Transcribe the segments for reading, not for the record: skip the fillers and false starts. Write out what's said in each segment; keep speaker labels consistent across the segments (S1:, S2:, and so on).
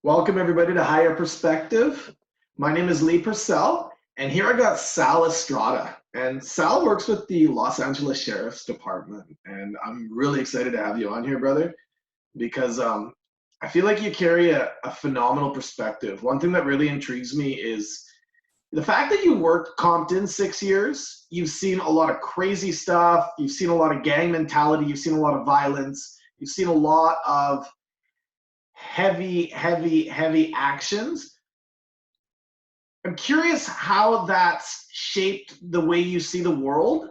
S1: Welcome everybody to Higher Perspective. My name is Lee Purcell, and here I got Sal Estrada. And Sal works with the Los Angeles Sheriff's Department, and I'm really excited to have you on here, brother, because I feel like you carry a phenomenal perspective. One thing that really intrigues me is the fact that you worked Compton 6 years. You've seen a lot of crazy stuff. You've seen a lot of gang mentality. You've seen a lot of violence. You've seen a lot of heavy actions. I'm curious how that's shaped the way you see the world,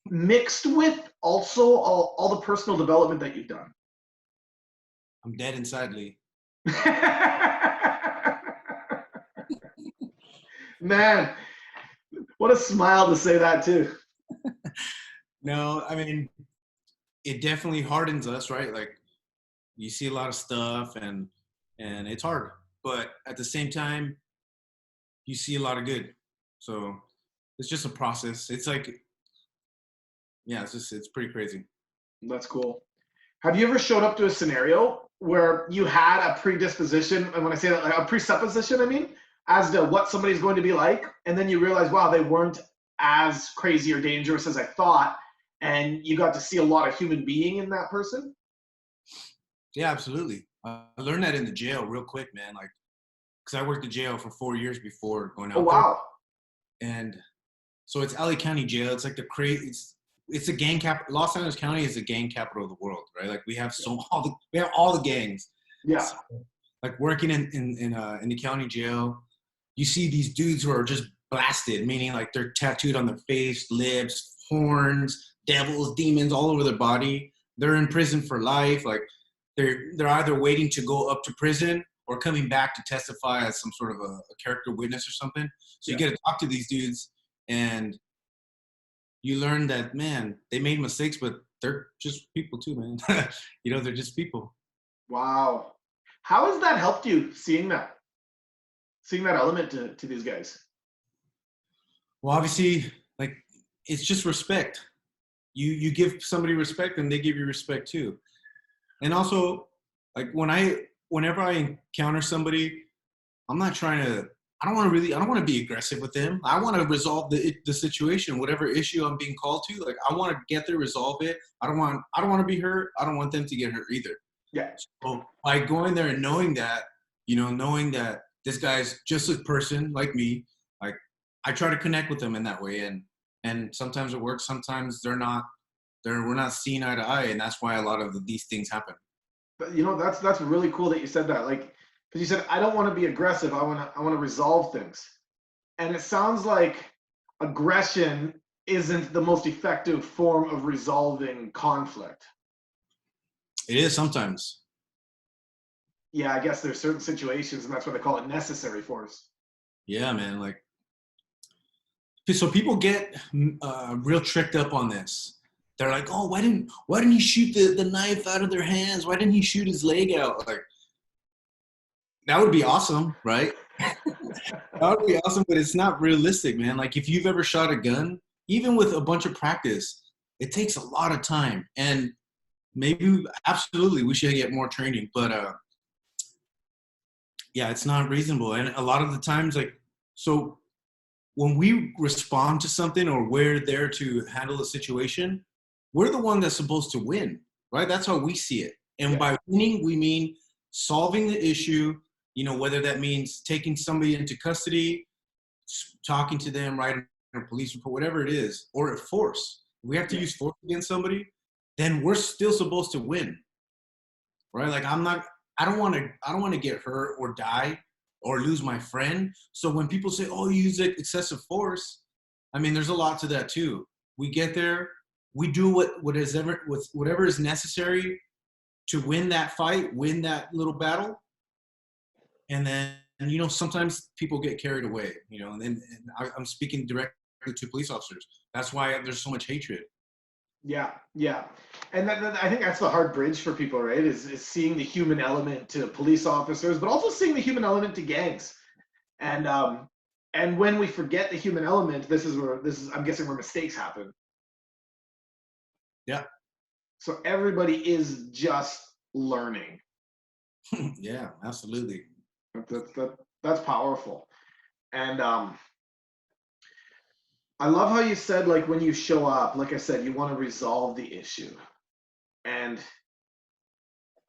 S1: mixed with also all the personal development that you've done.
S2: I'm dead inside, Lee.
S1: Man, what a smile to say that too.
S2: No, I mean, it definitely hardens us, right? Like you see a lot of stuff and it's hard. But at the same time, you see a lot of good. So it's just a process. It's like, yeah, it's pretty crazy.
S1: That's cool. Have you ever showed up to a scenario where you had a predisposition, and when I say that, like a presupposition, I mean, as to what somebody's going to be like, and then you realize, wow, they weren't as crazy or dangerous as I thought, and you got to see a lot of human being in that person?
S2: Yeah, absolutely. I learned that in the jail real quick, man. Like, because I worked in jail for 4 years before going
S1: Oh,
S2: out there.
S1: wow.
S2: And so it's LA County Jail. It's like it's a gang cap. Los Angeles County is the gang capital of the world, right? Like we have we have all the gangs.
S1: Yeah.
S2: So, like working in the county jail, you see these dudes who are just blasted, meaning like they're tattooed on their face, lips, horns, devils, demons all over their body. They're in prison for life. Like they're either waiting to go up to prison or coming back to testify as some sort of a character witness or something. So you
S1: Yeah.
S2: get to talk to these dudes and you learn that, man, they made mistakes, but they're just people too, man. They're just people.
S1: Wow. How has that helped you seeing that element to these guys?
S2: Well, obviously, like it's just respect. You give somebody respect and they give you respect too. And also, like whenever I encounter somebody, I'm not trying to. I don't want to be aggressive with them. I want to resolve the situation, whatever issue I'm being called to. Like I want to get there, resolve it. I don't want to be hurt. I don't want them to get hurt either.
S1: Yeah.
S2: So by going there and knowing that this guy's just a person like me, like I try to connect with them in that way, and sometimes it works. Sometimes we're not seeing eye to eye, and that's why a lot of these things happen.
S1: But that's really cool that you said that. Like, because you said I don't want to be aggressive. I want to resolve things, and it sounds like aggression isn't the most effective form of resolving conflict.
S2: It is sometimes.
S1: Yeah, I guess there's certain situations, and that's why they call it necessary force.
S2: Yeah, man. Like, so people get real tricked up on this. They're like, oh, why didn't he shoot the knife out of their hands? Why didn't he shoot his leg out? Like, that would be awesome, right? That would be awesome, but it's not realistic, man. Like if you've ever shot a gun, even with a bunch of practice, it takes a lot of time. And maybe absolutely we should get more training, but yeah, it's not reasonable. And a lot of the times, like, so when we respond to something or we're there to handle a situation, we're the one that's supposed to win, right? That's how we see it. And
S1: Yeah.
S2: by winning, we mean solving the issue, whether that means taking somebody into custody, talking to them, writing a police report, whatever it is, or force. If we have to
S1: Yeah.
S2: use force against somebody, then we're still supposed to win, right? Like I don't want to get hurt or die or lose my friend. So when people say, "Oh, you use excessive force," I mean, there's a lot to that too. We get there, we do whatever is necessary to win that fight, win that little battle, and then sometimes people get carried away, I'm speaking directly to police officers. That's why there's so much hatred.
S1: Yeah, yeah, and I think that's the hard bridge for people, right? Is seeing the human element to police officers, but also seeing the human element to gangs. And when we forget the human element, this is I'm guessing where mistakes happen.
S2: Yeah.
S1: So everybody is just learning.
S2: Yeah, absolutely.
S1: That's powerful. And I love how you said, like, when you show up, like I said, you want to resolve the issue. And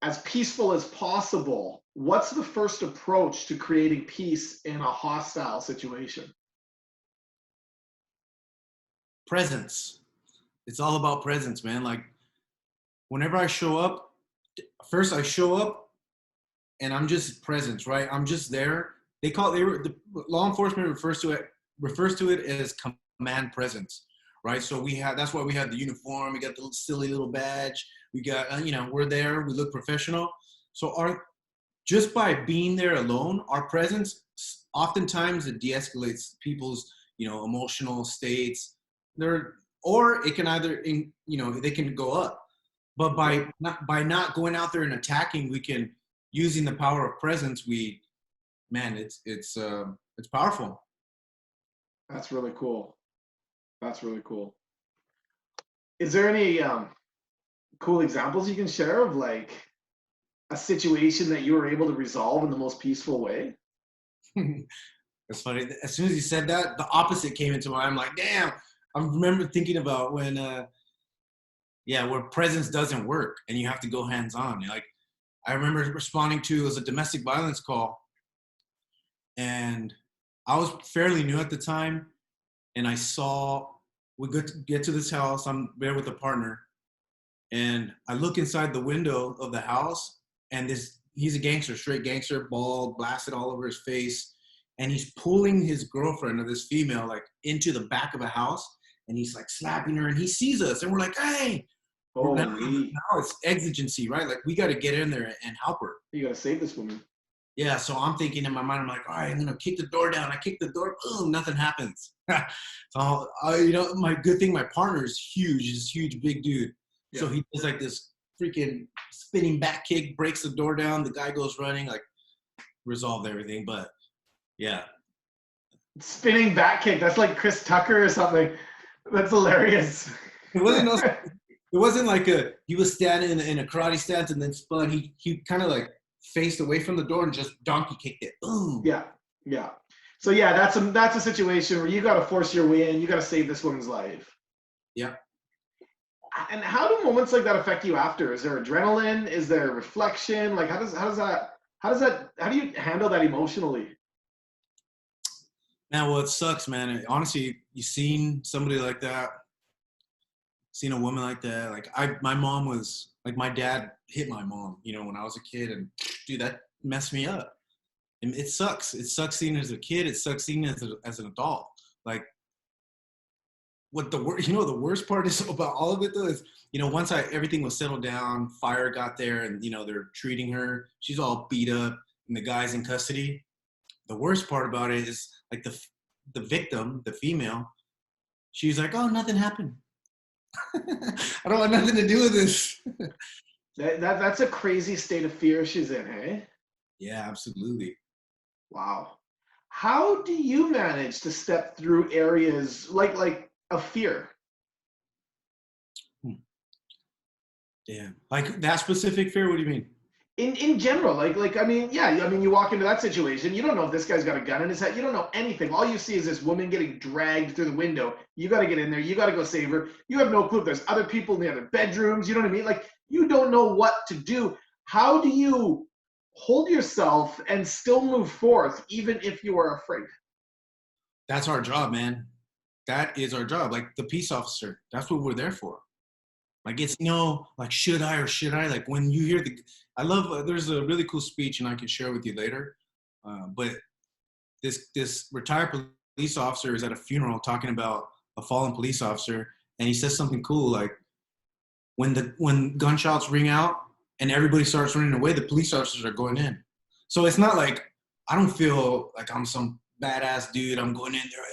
S1: as peaceful as possible, what's the first approach to creating peace in a hostile situation?
S2: Presence. It's all about presence, man. Like whenever I show up, first I show up and I'm just presence, right? I'm just there. The law enforcement refers to it as command presence, right? So that's why we have the uniform. We got the silly little badge. We got we're there. We look professional. So our just by being there alone, our presence oftentimes it de-escalates people's emotional states. They're or it can either they can go up. But by not going out there and attacking, we can using the power of presence. It's powerful.
S1: That's really cool. That's really cool. Is there any cool examples you can share of like a situation that you were able to resolve in the most peaceful way?
S2: That's funny. As soon as you said that, the opposite came into mind. I'm like, damn. I remember thinking about when, where presence doesn't work and you have to go hands on. Like, I remember responding to it was a domestic violence call, and I was fairly new at the time, and I saw we get to this house. I'm there with a partner, and I look inside the window of the house, and he's a gangster, straight gangster, bald, blasted all over his face, and he's pulling his girlfriend or this female like into the back of a house, and he's like slapping her, and he sees us, and we're like, hey. Now it's exigency, right? Like we got to get in there and help her.
S1: You got to save this woman.
S2: Yeah, so I'm thinking in my mind, I'm like, all right, I'm gonna kick the door down. I kick the door, boom, nothing happens. So my good thing, my partner is huge. He's a huge, big dude. Yeah. So he does like this freaking spinning back kick, breaks the door down. The guy goes running, like resolved everything. But yeah,
S1: spinning back kick. That's like Chris Tucker or something. That's hilarious.
S2: It wasn't like he was standing in a karate stance and then spun. He kind of like faced away from the door and just donkey kicked it. Boom.
S1: Yeah. So yeah, that's a situation where you got to force your way in. You got to save this woman's life.
S2: Yeah.
S1: And how do moments like that affect you after? Is there adrenaline? Is there reflection? Like how do you handle that emotionally?
S2: Man, well, it sucks, man. Honestly, you seen somebody like that. Seen a woman like that. Like my mom was like, my dad hit my mom, when I was a kid, and dude, that messed me up. And it sucks. It sucks seeing as a kid. It sucks seeing as an adult. Like the worst part is about all of it though is, once everything was settled down, fire got there, and they're treating her. She's all beat up, and the guy's in custody. The worst part about it is like the victim, the female, she's like, oh, nothing happened. I don't want nothing to do with this.
S1: That's a crazy state of fear she's in, hey?
S2: Yeah, absolutely.
S1: Wow. How do you manage to step through areas like of fear?
S2: Yeah, like that specific fear. What do you mean?
S1: In general, like I mean, you walk into that situation, you don't know if this guy's got a gun in his head. You don't know anything. All you see is this woman getting dragged through the window. You got to get in there. You got to go save her. You have no clue if there's other people in the other bedrooms. You know what I mean? Like you don't know what to do. How do you hold yourself and still move forth, even if you are afraid?
S2: That's our job, man. That is our job. Like the peace officer. That's what we're there for. Like it's like should I or should I? Like when you hear I love. There's a really cool speech, and I can share with you later. But this retired police officer is at a funeral talking about a fallen police officer, and he says something cool like, when gunshots ring out and everybody starts running away, the police officers are going in. So it's not like I don't feel like I'm some badass dude. I'm going in there.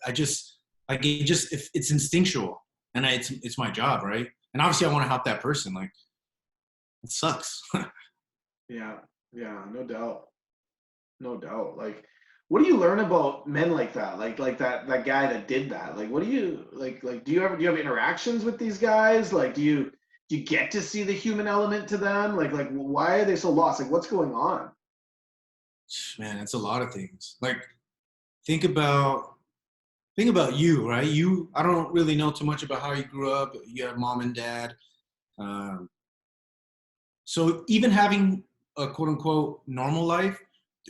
S2: I just like it's instinctual, and it's my job, right? And obviously, I want to help that person. Like, it sucks.
S1: Yeah, no doubt. Like, what do you learn about men like that? Like that guy that did that. Like, what do you like? Do you have interactions with these guys? Like, do you get to see the human element to them? Like, why are they so lost? Like, what's going on?
S2: Man, it's a lot of things. Like think about think about you, right? I don't really know too much about how you grew up. You have mom and dad. Um, so even having a quote unquote normal life,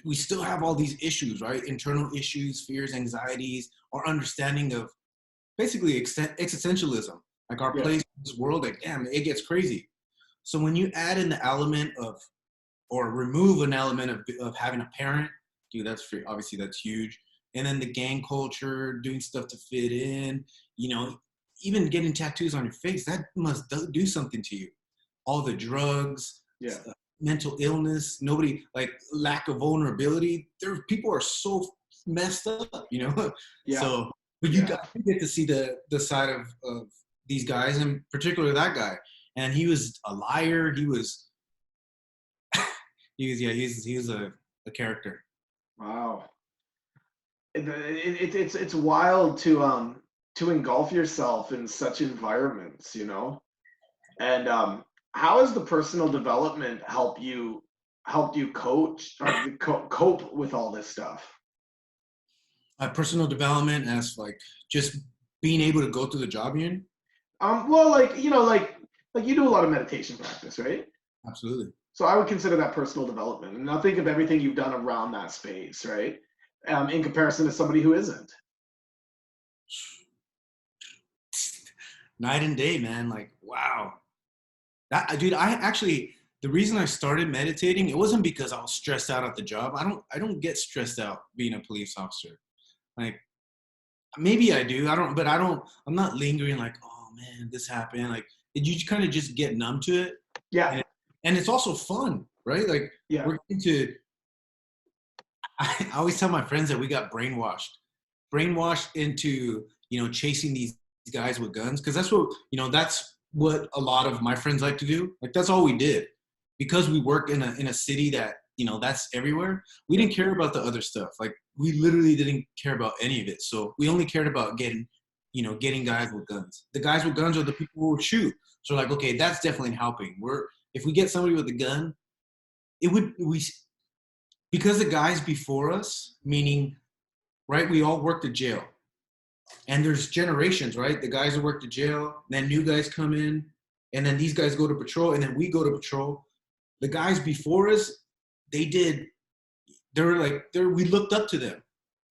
S2: we still have all these issues, right? Internal issues, fears, anxieties, our understanding of basically existentialism, like our
S1: Yeah.
S2: place in this world. Like, damn, it gets crazy. So when you add in the element of, or remove an element of having a parent, dude, that's free. Obviously that's huge. And then the gang culture, doing stuff to fit in, you know, even getting tattoos on your face, that must do something to you. All the drugs,
S1: Yeah.
S2: mental illness, nobody, like lack of vulnerability. People are so messed up, you know.
S1: Yeah.
S2: So, but you
S1: Yeah.
S2: got to get to see the side of these guys, and particularly that guy. And he was a liar. He was a character.
S1: Wow. It's wild to engulf yourself in such environments, you know. And how has the personal development helped you coach or cope with all this stuff?
S2: Personal development as like just being able to go through the job you're in.
S1: Well, like you know, like you do a lot of meditation practice, right?
S2: Absolutely.
S1: So I would consider that personal development, and now think of everything you've done around that space, right? In comparison to somebody who isn't.
S2: Night and day, man. Like, wow. That dude, I actually the reason I started meditating, it wasn't because I was stressed out at the job. I don't get stressed out being a police officer. Like maybe I do. I'm not lingering like, oh man, this happened. Like you kind of just get numb to it.
S1: Yeah,
S2: And and it's also fun, right? Like
S1: yeah,
S2: we're into I always tell my friends that we got brainwashed into, chasing these guys with guns. Cause that's what a lot of my friends like to do. Like that's all we did because we work in a city that, that's everywhere. We
S1: yeah,
S2: didn't care about the other stuff. Like we literally didn't care about any of it. So we only cared about getting guys with guns. The guys with guns are the people who would shoot. So like, okay, that's definitely helping. If we get somebody with a gun, it would, we, because the guys before us, meaning, right, we all worked at jail. And there's generations, right? The guys who worked at jail, then new guys come in, and then these guys go to patrol, and then we go to patrol. The guys before us, they did, we looked up to them.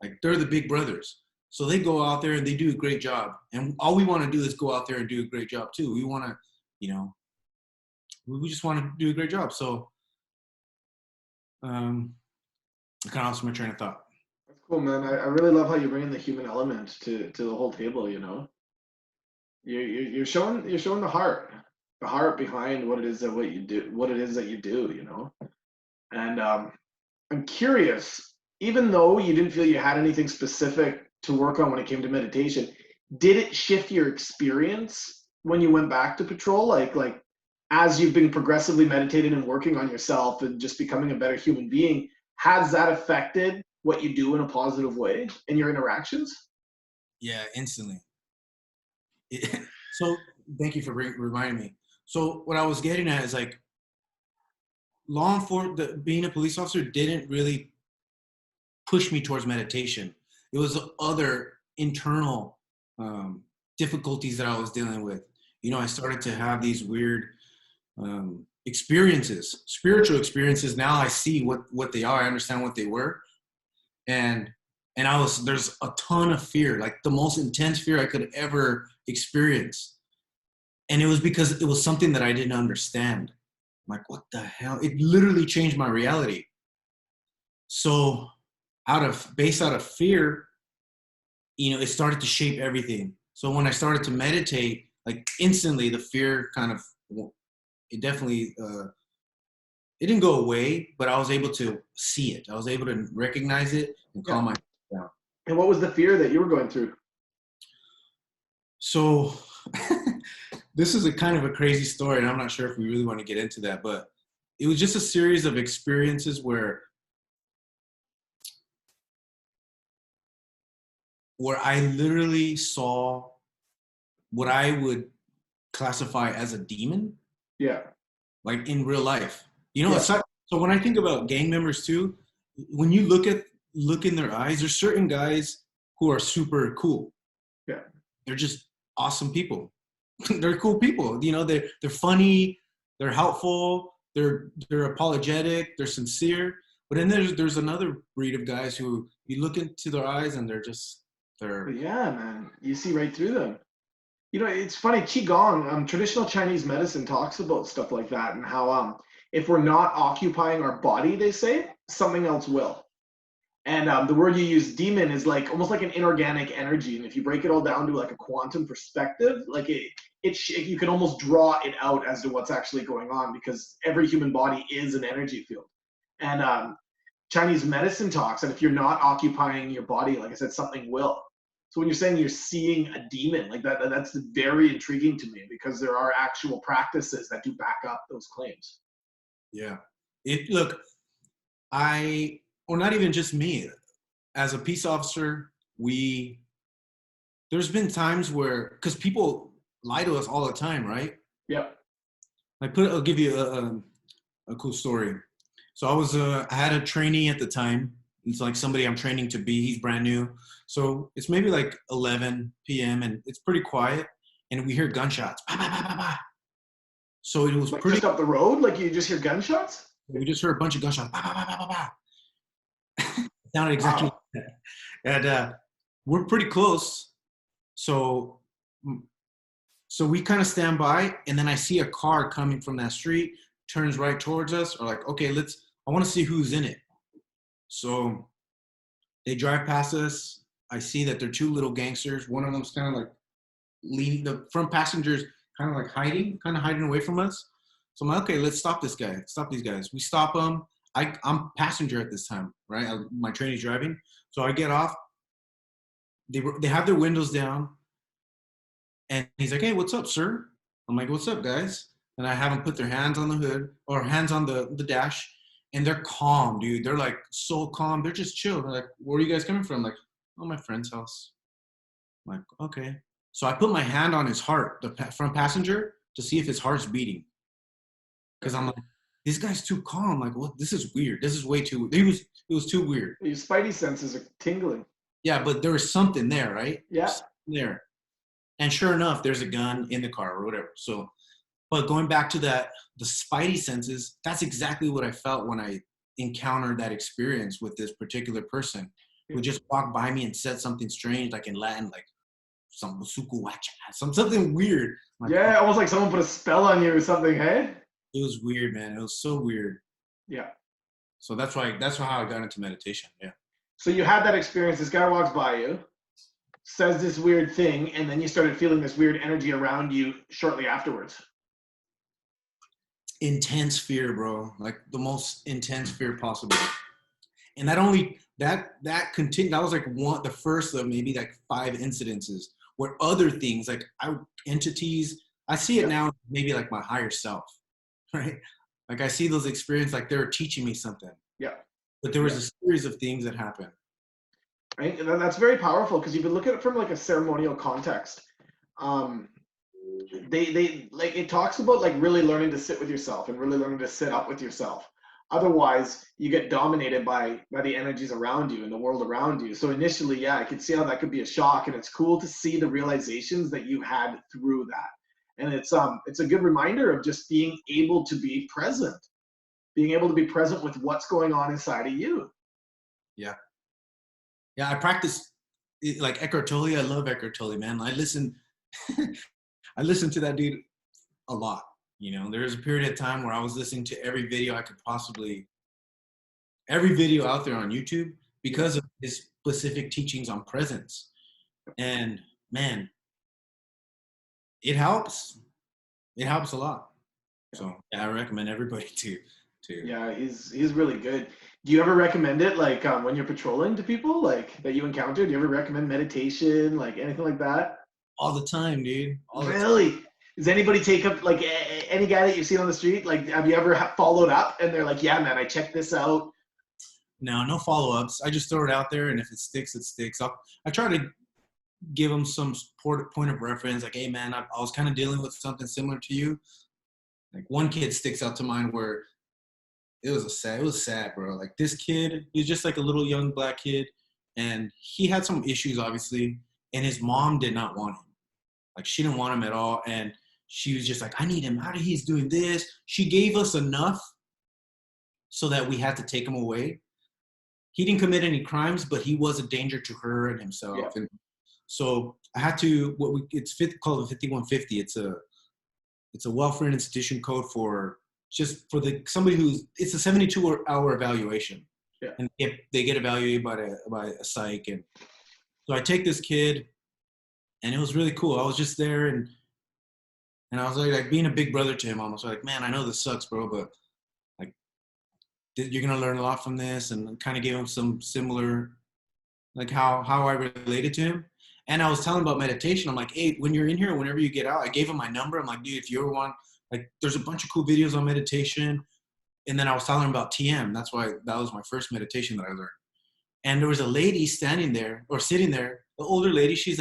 S2: Like they're the big brothers. So they go out there and they do a great job. And all we want to do is go out there and do a great job too. We want to, we just want to do a great job. So I kind of lost my train of thought.
S1: that's cool, man. I really love how you bring in the human element to the whole table. You know, you're showing the heart behind what it is that what you do, what it is that you do. You know, and I'm curious, even though you didn't feel you had anything specific to work on when it came to meditation, did it shift your experience when you went back to patrol? Like as you've been progressively meditating and working on yourself and just becoming a better human being, has that affected what you do in a positive way in your interactions?
S2: Yeah, instantly. So thank you for reminding me. So what I was getting at is like law enforcement, being a police officer didn't really push me towards meditation. It was other internal difficulties that I was dealing with. I started to have these weird experiences, spiritual experiences. Now I see what they are. I understand what they were, and there's a ton of fear, like the most intense fear I could ever experience, and it was because it was something that I didn't understand. I'm like, what the hell? It literally changed my reality. So based out of fear, it started to shape everything. So when I started to meditate, like instantly the fear kind of, it definitely, it didn't go away, but I was able to see it. I was able to recognize it and
S1: Yeah.
S2: calm myself down.
S1: And what was the fear that you were going through?
S2: So this is a kind of a crazy story, and I'm not sure if we really want to get into that, but it was just a series of experiences where I literally saw what I would classify as a demon,
S1: Yeah.
S2: like in real life.
S1: Yeah.
S2: So when I think about gang members too, when you look in their eyes, there's certain guys who are super cool.
S1: Yeah.
S2: They're just awesome people. They're cool people. You know, they're funny, they're helpful, they're apologetic, they're sincere. But then there's another breed of guys who you look into their eyes and
S1: But
S2: they're
S1: yeah, man, you see right through them. You know, it's funny. Qigong, traditional Chinese medicine talks about stuff like that, and how if we're not occupying our body, they say something else will. And the word you use, demon, is like almost like an inorganic energy. And if you break it all down to like a quantum perspective, like you can almost draw it out as to what's actually going on, because every human body is an energy field. And Chinese medicine talks that if you're not occupying your body, like I said, something will. So when you're saying you're seeing a demon like that, that's very intriguing to me, because there are actual practices that do back up those claims.
S2: yeah. It look, I or not even just me. As a peace officer, there's been times where because people lie to us all the time, right?
S1: Yep.
S2: I'll give you a cool story. So I had a trainee at the time. It's like somebody I'm training to be. He's brand new. So it's maybe like 11 p.m. and it's pretty quiet. And we hear gunshots. Bah, bah, bah, bah, bah. So it was
S1: Like
S2: pretty,
S1: just up the road, like you just hear gunshots.
S2: we just heard a bunch of gunshots. Bah, bah, bah, bah, bah, bah. It sounded exactly
S1: Wow.
S2: like that. And we're pretty close. So, so we kind of stand by. And then I see a car coming from that street, turns right towards us. Or like, okay, I want to see who's in it. So they drive past us. I see that they're two little gangsters. One of them's kind of like leaning, the front passenger's kind of like kind of hiding away from us. So I'm like, okay, let's stop this guy. Stop these guys. We stop them. I'm passenger at this time, right? My trainee's driving. So I get off. They have their windows down. And he's like, hey, what's up, sir? I'm like, what's up, guys? And I have them put their hands on the hood or hands on the dash. And they're calm, dude. They're like so calm. They're just chill. They're like, where are you guys coming from? I'm like, oh, my friend's house. I'm like, okay. So I put my hand on his heart, the front passenger, to see if his heart's beating. Because I'm like, this guy's too calm. Like, what? This is weird. This is way too. It was too weird.
S1: Your spidey senses are tingling.
S2: Yeah, but there was something there, right?
S1: Yeah.
S2: There. And sure enough, there's a gun in the car or whatever. So, but going back to that, the spidey senses, that's exactly what I felt when I encountered that experience with this particular person who just walked by me and said something strange, like in Latin, like something weird. Like,
S1: Yeah, almost like someone put a spell on you or something, hey?
S2: it was weird, man. It was so weird.
S1: Yeah.
S2: So that's how I got into meditation. Yeah.
S1: So you had that experience, this guy walks by you, says this weird thing, and then you started feeling this weird energy around you shortly afterwards.
S2: Intense fear, bro. Like the most intense fear possible. And that continued. That was like the first of maybe like 5 incidences where other things like entities. I see it now, maybe like my higher self, right? Like I see those experiences like they're teaching me something.
S1: Yeah.
S2: But there was a series of things that happened.
S1: Right. And that's very powerful, because you can look at it from like a ceremonial context. They like, it talks about like really learning to sit with yourself and really learning to sit up with yourself. Otherwise, you get dominated by the energies around you and the world around you. So initially, yeah, I can see how that could be a shock, and it's cool to see the realizations that you had through that. And it's a good reminder of just being able to be present, with what's going on inside of you.
S2: Yeah. Yeah, I practice like Eckhart Tolle. I love Eckhart Tolle, man. I listen to that dude a lot. You know, there was a period of time where I was listening to every video out there on YouTube because of his specific teachings on presence. And man, it helps. It helps a lot. So yeah, I recommend everybody to.
S1: Yeah, he's really good. Do you ever recommend it, like when you're patrolling, to people like that you encounter? Do you ever recommend meditation, like anything like that?
S2: All the time, dude. All the time.
S1: Really? Does anybody take up, like any guy that you've seen on the street? Like, have you ever followed up and they're like, yeah, man, I checked this out?
S2: No follow-ups. I just throw it out there, and if it sticks, it sticks. I try to give them some point of reference, like, hey, man, I was kind of dealing with something similar to you. Like one kid sticks out to mind where it was sad, bro. Like this kid, he was just like a little young black kid, and he had some issues, obviously, and his mom did not want him. Like she didn't want him at all, and she was just like, I need him out of here. He's doing this. She gave us enough so that we had to take him away. He didn't commit any crimes, but he was a danger to her and himself.
S1: Yeah.
S2: And so I had to called the 5150. It's a welfare institution code for just for somebody who's it's a 72-hour evaluation.
S1: Yeah.
S2: And they get evaluated by a psych. And so I take this kid, and it was really cool. I was just there, and I was like being a big brother to him. Almost like, man, I know this sucks, bro, but like you're gonna learn a lot from this, and kind of gave him some similar, like how I related to him. And I was telling him about meditation. I'm like, hey, when you're in here, whenever you get out, I gave him my number. I'm like, dude, if you ever want, like, there's a bunch of cool videos on meditation. And then I was telling him about TM. That's why that was my first meditation that I learned. And there was a lady standing there or sitting there, the older lady. She's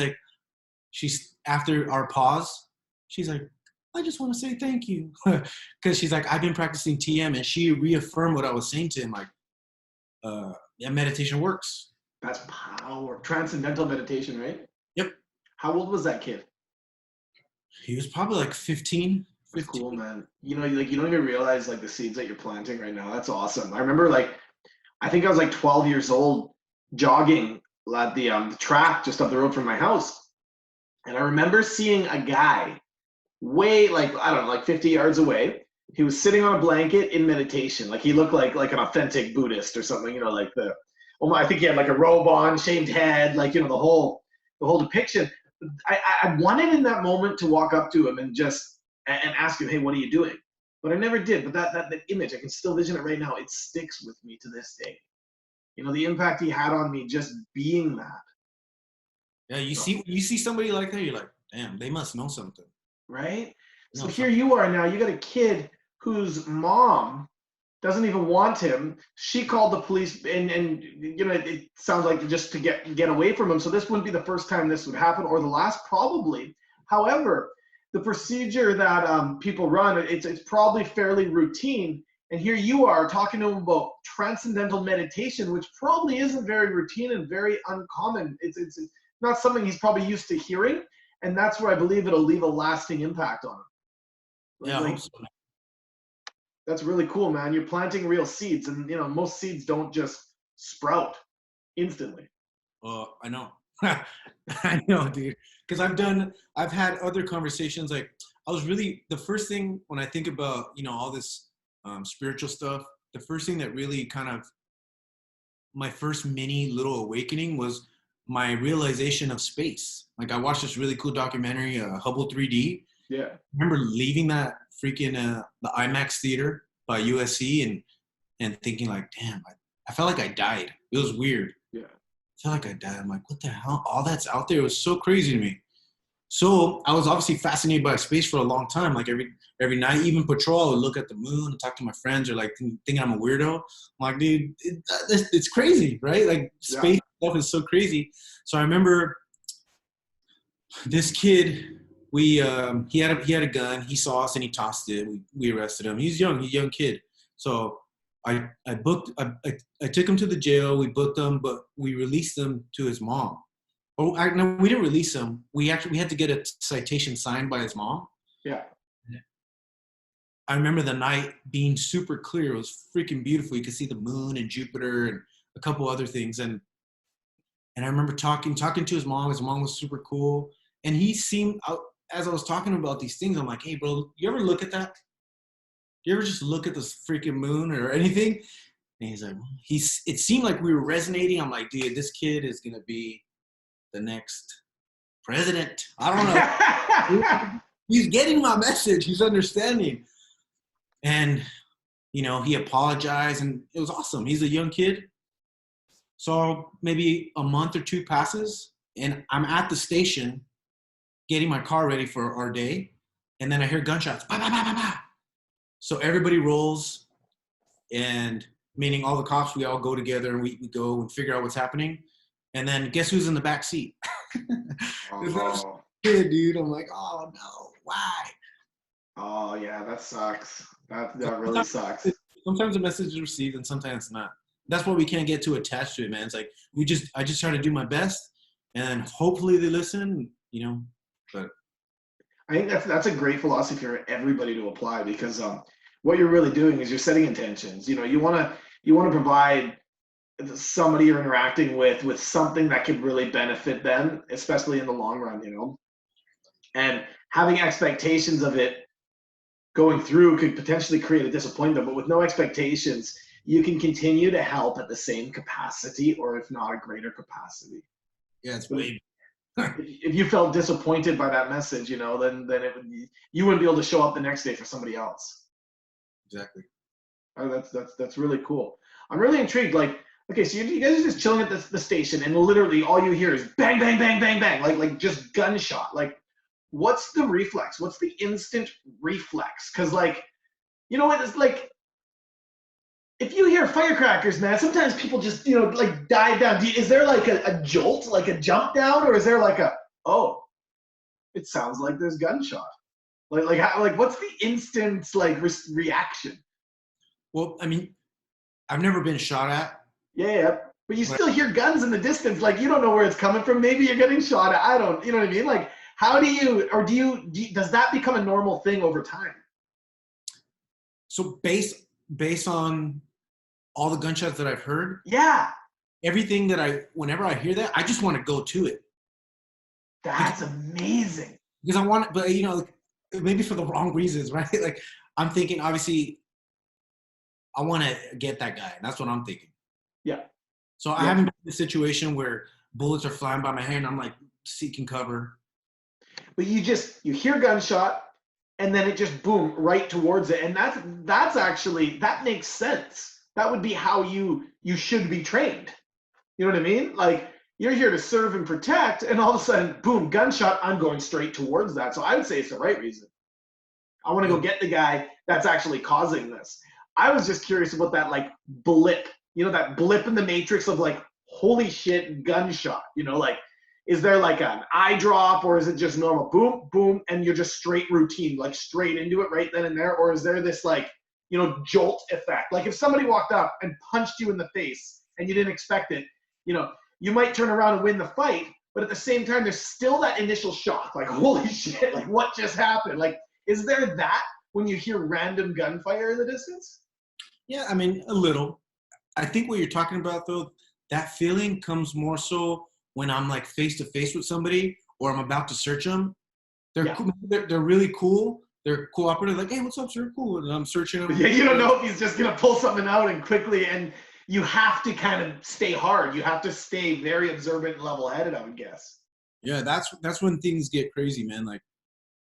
S2: after our pause, she's like, I just want to say thank you. Because she's like, I've been practicing TM. And she reaffirmed what I was saying to him, like, yeah, meditation works.
S1: That's power. Transcendental meditation, right?
S2: Yep.
S1: How old was that kid?
S2: He was probably like 15.
S1: That's cool, man. You know, like you don't even realize like the seeds that you're planting right now. That's awesome. I remember I think I was like 12 years old jogging at the track just up the road from my house. And I remember seeing a guy way like, I don't know, like 50 yards away. He was sitting on a blanket in meditation. Like he looked like an authentic Buddhist or something, you know, like I think he had like a robe on, shaved head, like, you know, the whole depiction. I wanted in that moment to walk up to him and just and ask him, hey, what are you doing? But I never did. But that image, I can still vision it right now. It sticks with me to this day. You know, the impact he had on me just being that.
S2: Yeah, you see somebody like that, you're like, damn, they must know something.
S1: Right? So here you are now. You got a kid whose mom doesn't even want him. She called the police, and you know, it sounds like just to get away from him. So this wouldn't be the first time this would happen, or the last, probably. However, the procedure that people run, it's probably fairly routine. And here you are talking to him about transcendental meditation, which probably isn't very routine and very uncommon. It's not something he's probably used to hearing, and that's where I believe it'll leave a lasting impact on him.
S2: Yeah, I hope so.
S1: That's really cool, man. You're planting real seeds, and you know most seeds don't just sprout instantly.
S2: I know. I know, dude. Because I've had other conversations. Like I was really the first thing when I think about all this spiritual stuff. The first thing that really kind of my first mini little awakening was my realization of space. Like I watched this really cool documentary, Hubble 3D.
S1: Yeah.
S2: I remember leaving that freaking the IMAX theater by USC and thinking like, damn, I felt like I died. It was weird.
S1: Yeah.
S2: I felt like I died. I'm like, what the hell? All that's out there. It was so crazy to me. So I was obviously fascinated by space for a long time. Like every night, even patrol, I would look at the moon and talk to my friends, or like thinking I'm a weirdo. I'm like, dude, it's crazy, right? Like space stuff is so crazy. So I remember this kid. He had a gun. He saw us and he tossed it. We arrested him. He's young. He's a young kid. So I took him to the jail. We booked him, but we released him to his mom. No, we didn't release him. We had to get a citation signed by his mom.
S1: Yeah.
S2: I remember the night being super clear. It was freaking beautiful. You could see the moon and Jupiter and a couple other things. And I remember talking to his mom. His mom was super cool. And he seemed, as I was talking about these things, I'm like, hey, bro, you ever look at that? You ever just look at this freaking moon or anything? And he's like, it seemed like we were resonating. I'm like, dude, this kid is going to be the next president. I don't know. He's getting my message. He's understanding. And, he apologized and it was awesome. He's a young kid. So maybe a month or two passes and I'm at the station getting my car ready for our day. And then I hear gunshots. Bah, bah, bah, bah, bah. So everybody rolls, and meaning all the cops, we all go together and we go and figure out what's happening. And then guess who's in the back seat? This kid, dude. I'm like, oh no, why?
S1: Oh yeah, that sucks. That really sucks.
S2: sometimes the message is received and sometimes not. That's why we can't get too attached to it, man. It's like I just try to do my best, and hopefully they listen, you know. But
S1: I think that's a great philosophy for everybody to apply because what you're really doing is you're setting intentions. You want to provide somebody you're interacting with something that could really benefit them, especially in the long run. And having expectations of it going through could potentially create a disappointment. But with no expectations, you can continue to help at the same capacity, or if not a greater capacity.
S2: yeah, it's
S1: But
S2: way
S1: if you felt disappointed by that message, then you wouldn't be able to show up the next day for somebody else.
S2: exactly.
S1: Oh, that's really cool. I'm really intrigued. Like, okay, so you guys are just chilling at the station, and literally all you hear is bang, bang, bang, bang, bang, like just gunshot. Like, what's the reflex? What's the instant reflex? Because you know what? It's like if you hear firecrackers, man, sometimes people just like dive down. Is there like a jolt, like a jump down, or is there like oh, it sounds like there's gunshot? Like what's the instant like reaction?
S2: Well, I mean, I've never been shot at.
S1: Yeah, but you
S2: But
S1: still hear guns in the distance. Like you don't know where it's coming from. Maybe you're getting shot at. I don't. You know what I mean? Like how do you, or does that become a normal thing over time?
S2: so based on all the gunshots that I've heard,
S1: Yeah,
S2: everything whenever I hear that, I just want to go to it because
S1: that's amazing.
S2: I want, but maybe for the wrong reasons, right? Like I'm thinking, obviously, I want to get that guy. That's what I'm thinking.
S1: Yeah,
S2: So I
S1: yeah.
S2: haven't been in a situation where bullets are flying by my head and I'm like seeking cover.
S1: But you hear gunshot, and then it just boom right towards it, and that's actually that makes sense. That would be how you should be trained. You know what I mean? Like you're here to serve and protect, and all of a sudden, boom, gunshot. I'm going straight towards that. So I would say it's the right reason. I want to
S2: Yeah.
S1: go get the guy that's actually causing this. I was just curious about that like blip. That blip in the matrix of like, holy shit, gunshot. Like, is there like an eye drop, or is it just normal boom, boom, and you're just straight routine, like straight into it right then and there? Or is there this like, jolt effect? Like if somebody walked up and punched you in the face and you didn't expect it, you might turn around and win the fight, but at the same time, there's still that initial shock, like, holy shit, like what just happened? Like, is there that when you hear random gunfire in the distance?
S2: Yeah, I mean, a little. I think what you're talking about, though, that feeling comes more so when I'm like face to face with somebody or I'm about to search them. They're
S1: Yeah.
S2: cool. They're really cool. They're cooperative. Like, hey, what's up, sir? Cool. And I'm searching them.
S1: But yeah, you don't know if he's just gonna pull something out and quickly, and you have to kind of stay hard. You have to stay very observant and level-headed, I would guess.
S2: Yeah, that's when things get crazy, man. Like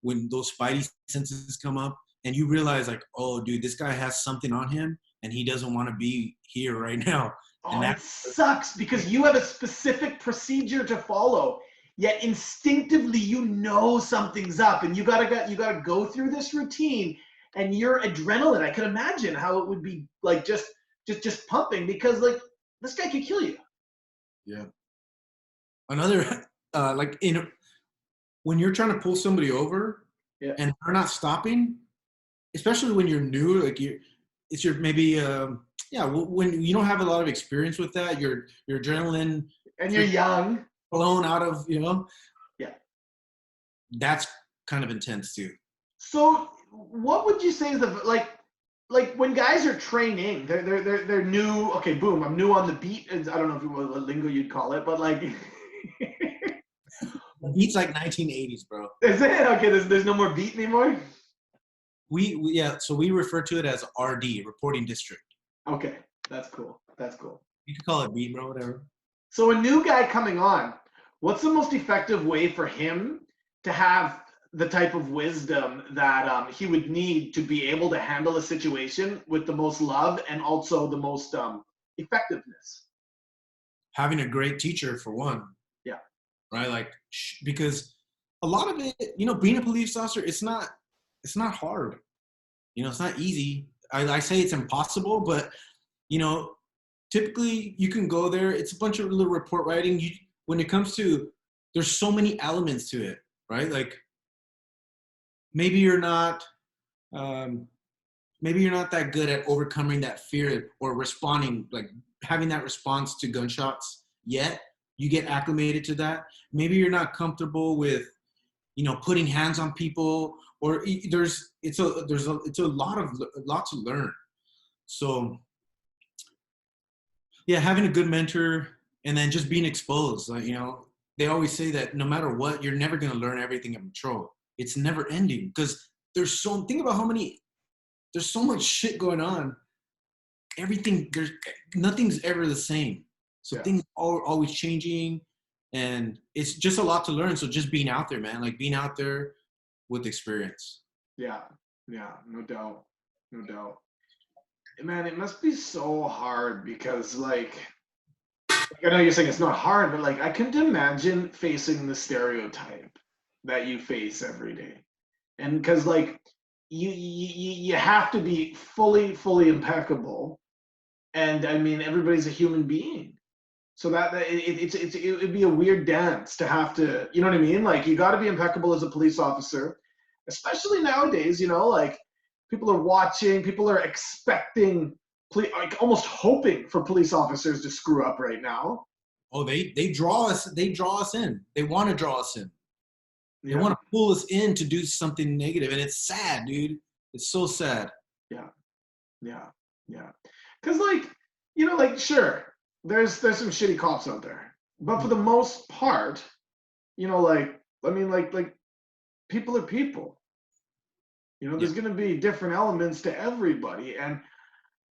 S2: when those spidey senses come up and you realize, like, oh, dude, this guy has something on him and he doesn't want to be here right now. And
S1: Oh,
S2: that
S1: it sucks because you have a specific procedure to follow, yet instinctively you know something's up, and you gotta go through this routine, and your adrenaline. I can imagine how it would be like just pumping because like this guy could kill you.
S2: yeah. Another like when you're trying to pull somebody over
S1: Yeah.
S2: and they're not stopping, especially when you're new, like it's your maybe yeah, when you don't have a lot of experience with that, your adrenaline
S1: And you're young.
S2: blown out of,
S1: Yeah.
S2: that's kind of intense too.
S1: So what would you say is the like when guys are training, they're new. Okay, boom, I'm new on the beat. I don't know if what lingo you'd call it, but like
S2: The beat's like 1980s, bro.
S1: is it okay? There's no more beat anymore.
S2: Yeah, so we refer to it as RD, reporting district.
S1: Okay, that's cool. That's cool.
S2: You can call it beat, bro, whatever.
S1: So a new guy coming on, what's the most effective way for him to have the type of wisdom that he would need to be able to handle a situation with the most love and also the most effectiveness?
S2: Having a great teacher for one,
S1: Yeah.
S2: right? Like because a lot of it, being a police officer, it's not hard. It's not easy. I say it's impossible, but typically you can go there. It's a bunch of little report writing. When it comes to, there's so many elements to it, right? Like maybe you're not, maybe you're not that good at overcoming that fear or responding, like having that response to gunshots yet. You get acclimated to that. Maybe you're not comfortable with, putting hands on people, or it's a lot to learn. So yeah, having a good mentor and then just being exposed. Like, they always say that no matter what, you're never going to learn everything in patrol. It's never ending because think about there's so much shit going on. Nothing's ever the same. So
S1: Yeah.
S2: things are always changing, and it's just a lot to learn. So just being out there, man, like being out there with experience.
S1: Yeah. Yeah. No doubt. No doubt. Man, it must be so hard because I know you're saying it's not hard, but like I can imagine facing the stereotype that you face every day. And because like you have to be fully impeccable. And I mean everybody's a human being. So it would be a weird dance to have to, you know what I mean? Like you got to be impeccable as a police officer, especially nowadays. Like people are watching, people are expecting, like almost hoping for police officers to screw up right now.
S2: Oh, they draw us. They draw us in. They want to draw us in. They
S1: Yeah,
S2: want to pull us in to do something negative, and it's sad, dude. It's so sad.
S1: yeah, yeah, yeah. Because like sure, there's some shitty cops out there, but for the most part, like I mean, like people are people.
S2: Yeah.
S1: There's going to be different elements to everybody. And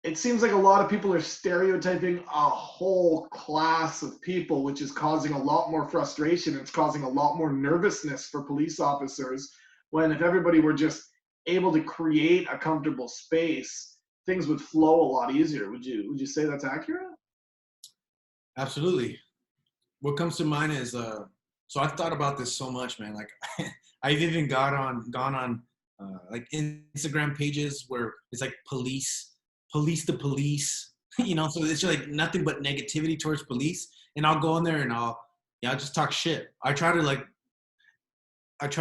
S1: it seems like a lot of people are stereotyping a whole class of people, which is causing a lot more frustration. It's causing a lot more nervousness for police officers. When if everybody were just able to create a comfortable space, things would flow a lot easier. Would you say that's accurate?
S2: Absolutely. What comes to mind is so I've thought about this so much, man. Like I've even gone on like Instagram pages where it's like police to police, so it's just like nothing but negativity towards police. And I'll go in there and I'll just talk shit. I try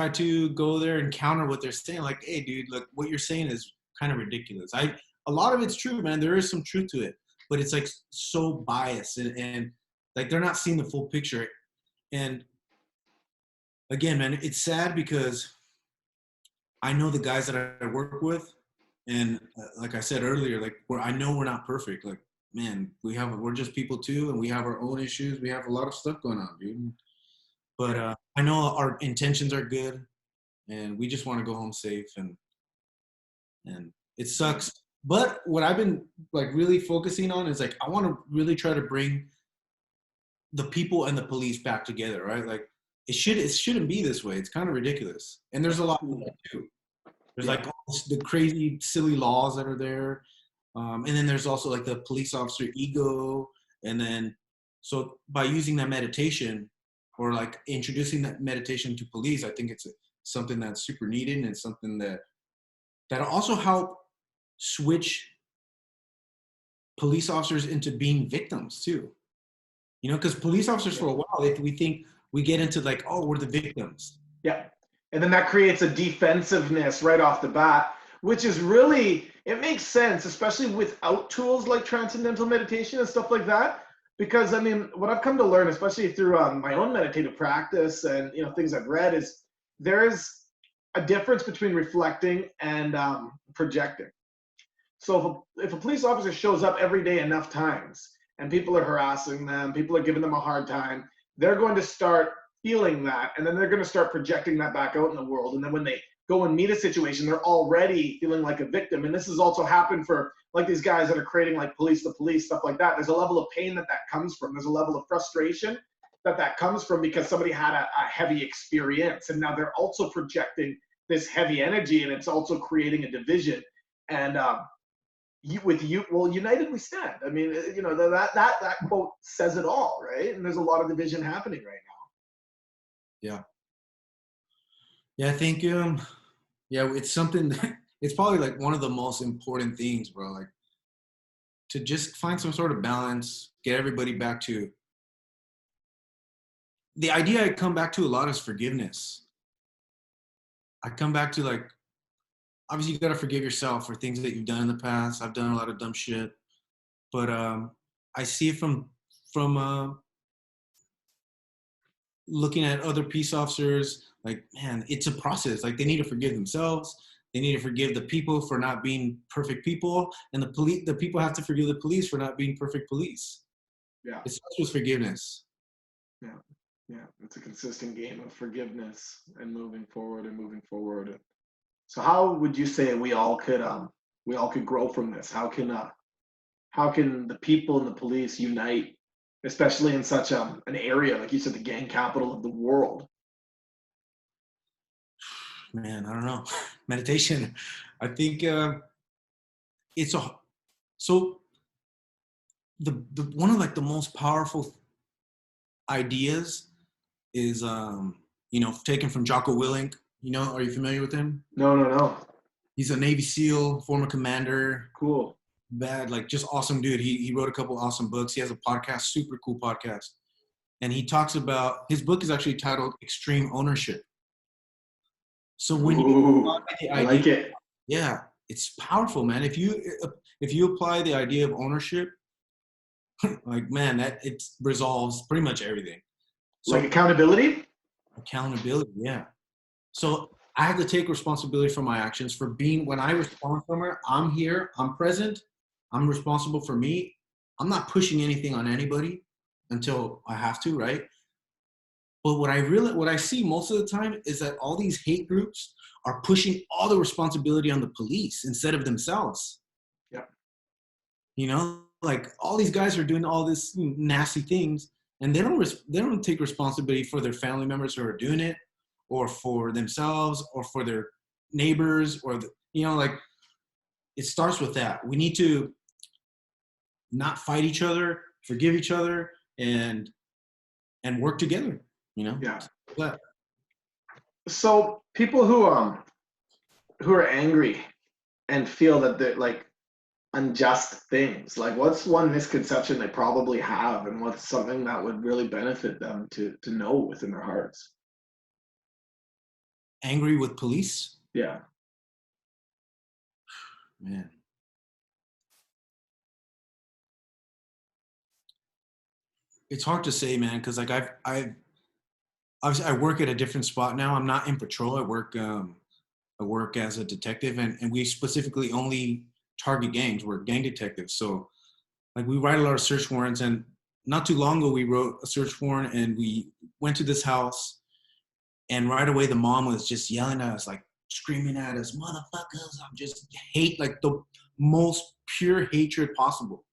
S2: to go there and counter what they're saying. Like, hey, dude, look, what you're saying is kind of ridiculous. A lot of it's true, man. There is some truth to it, but it's like so biased, and like they're not seeing the full picture. And again, man, it's sad because I know the guys that I work with, and like I said earlier, like I know we're not perfect. Like, man, we're just people too, and we have our own issues. We have a lot of stuff going on, dude. But I know our intentions are good, and we just want to go home safe, and it sucks. But what I've been like really focusing on is like I want to really try to bring the people and the police back together, right? Like it shouldn't be this way. It's kind of ridiculous, and there's a lot to that too. There's
S1: Yeah.
S2: like all the crazy, silly laws that are there, and then there's also like the police officer ego, and then so by using that meditation or like introducing that meditation to police, I think it's something that's super needed and something that also help switch police officers into being victims too. Because police officers for a while, if we think we get into like, oh, we're the victims.
S1: Yeah. And then that creates a defensiveness right off the bat, which is really, it makes sense, especially without tools like transcendental meditation and stuff like that. Because I mean, what I've come to learn, especially through my own meditative practice and things I've read, is there is a difference between reflecting and projecting. So if a police officer shows up every day enough times and people are harassing them, people are giving them a hard time, they're going to start feeling that, and then they're going to start projecting that back out in the world. And then when they go and meet a situation, they're already feeling like a victim. And this has also happened for like these guys that are creating like police to police stuff like that. There's a level of pain that comes from. There's a level of frustration that comes from because somebody had a heavy experience, and now they're also projecting this heavy energy, and it's also creating a division. And well, united we stand. I mean, that quote says it all, right? And there's a lot of division happening right
S2: Yeah. Yeah, I think yeah, it's something that it's probably like one of the most important things, bro. Like to just find some sort of balance, get everybody back to the idea I come back to a lot is forgiveness. I come back to like obviously you got to forgive yourself for things that you've done in the past. I've done a lot of dumb shit, but I see it from looking at other peace officers. Like, man, it's a process. Like, they need to forgive themselves. They need to forgive the people for not being perfect people, and the people have to forgive the police for not being perfect police.
S1: Yeah.
S2: It starts with forgiveness.
S1: Yeah. Yeah. It's a consistent game of forgiveness and moving forward and moving forward. So how would you say we all could grow from this? How can the people and the police unite, especially in such an area, like you said, the gang capital of the world?
S2: Man, I don't know. Meditation. I think it's a so the one of like the most powerful ideas is taken from Jocko Willink. Are you familiar with him?
S1: No, no, no.
S2: He's a Navy SEAL, former commander,
S1: Cool.
S2: bad, like just awesome dude. He wrote a couple awesome books. He has a podcast, super cool podcast. And he talks about, his book is actually titled Extreme Ownership. So when you
S1: Ooh,
S2: apply the
S1: I
S2: idea,
S1: like it.
S2: yeah, it's powerful, man. If you apply the idea of ownership, like, man, that it resolves pretty much everything.
S1: Like
S2: So
S1: accountability?
S2: accountability, yeah. So I have to take responsibility for my actions, for being, when I respond somewhere, I'm here, I'm present, I'm responsible for me. I'm not pushing anything on anybody until I have to, right? But what I see most of the time is that all these hate groups are pushing all the responsibility on the police instead of themselves.
S1: Yeah.
S2: Like, all these guys are doing all this nasty things, and they don't take responsibility for their family members who are doing it, or for themselves, or for their neighbors, or like, it starts with that. We need to not fight each other, forgive each other, and work together.
S1: Yeah.
S2: But
S1: So people who are angry and feel that they're like unjust things, like what's one misconception they probably have, and what's something that would really benefit them to know within their hearts?
S2: angry with police,
S1: Yeah.
S2: man. It's hard to say, man, because like I've obviously I work at a different spot now. I'm not in patrol. I work as a detective, and we specifically only target gangs. We're gang detectives. So like, we write a lot of search warrants, and not too long ago we wrote a search warrant, and we went to this house, and right away the mom was just yelling at us, like screaming at us, motherfuckers. I'm just hate, like the most pure hatred possible.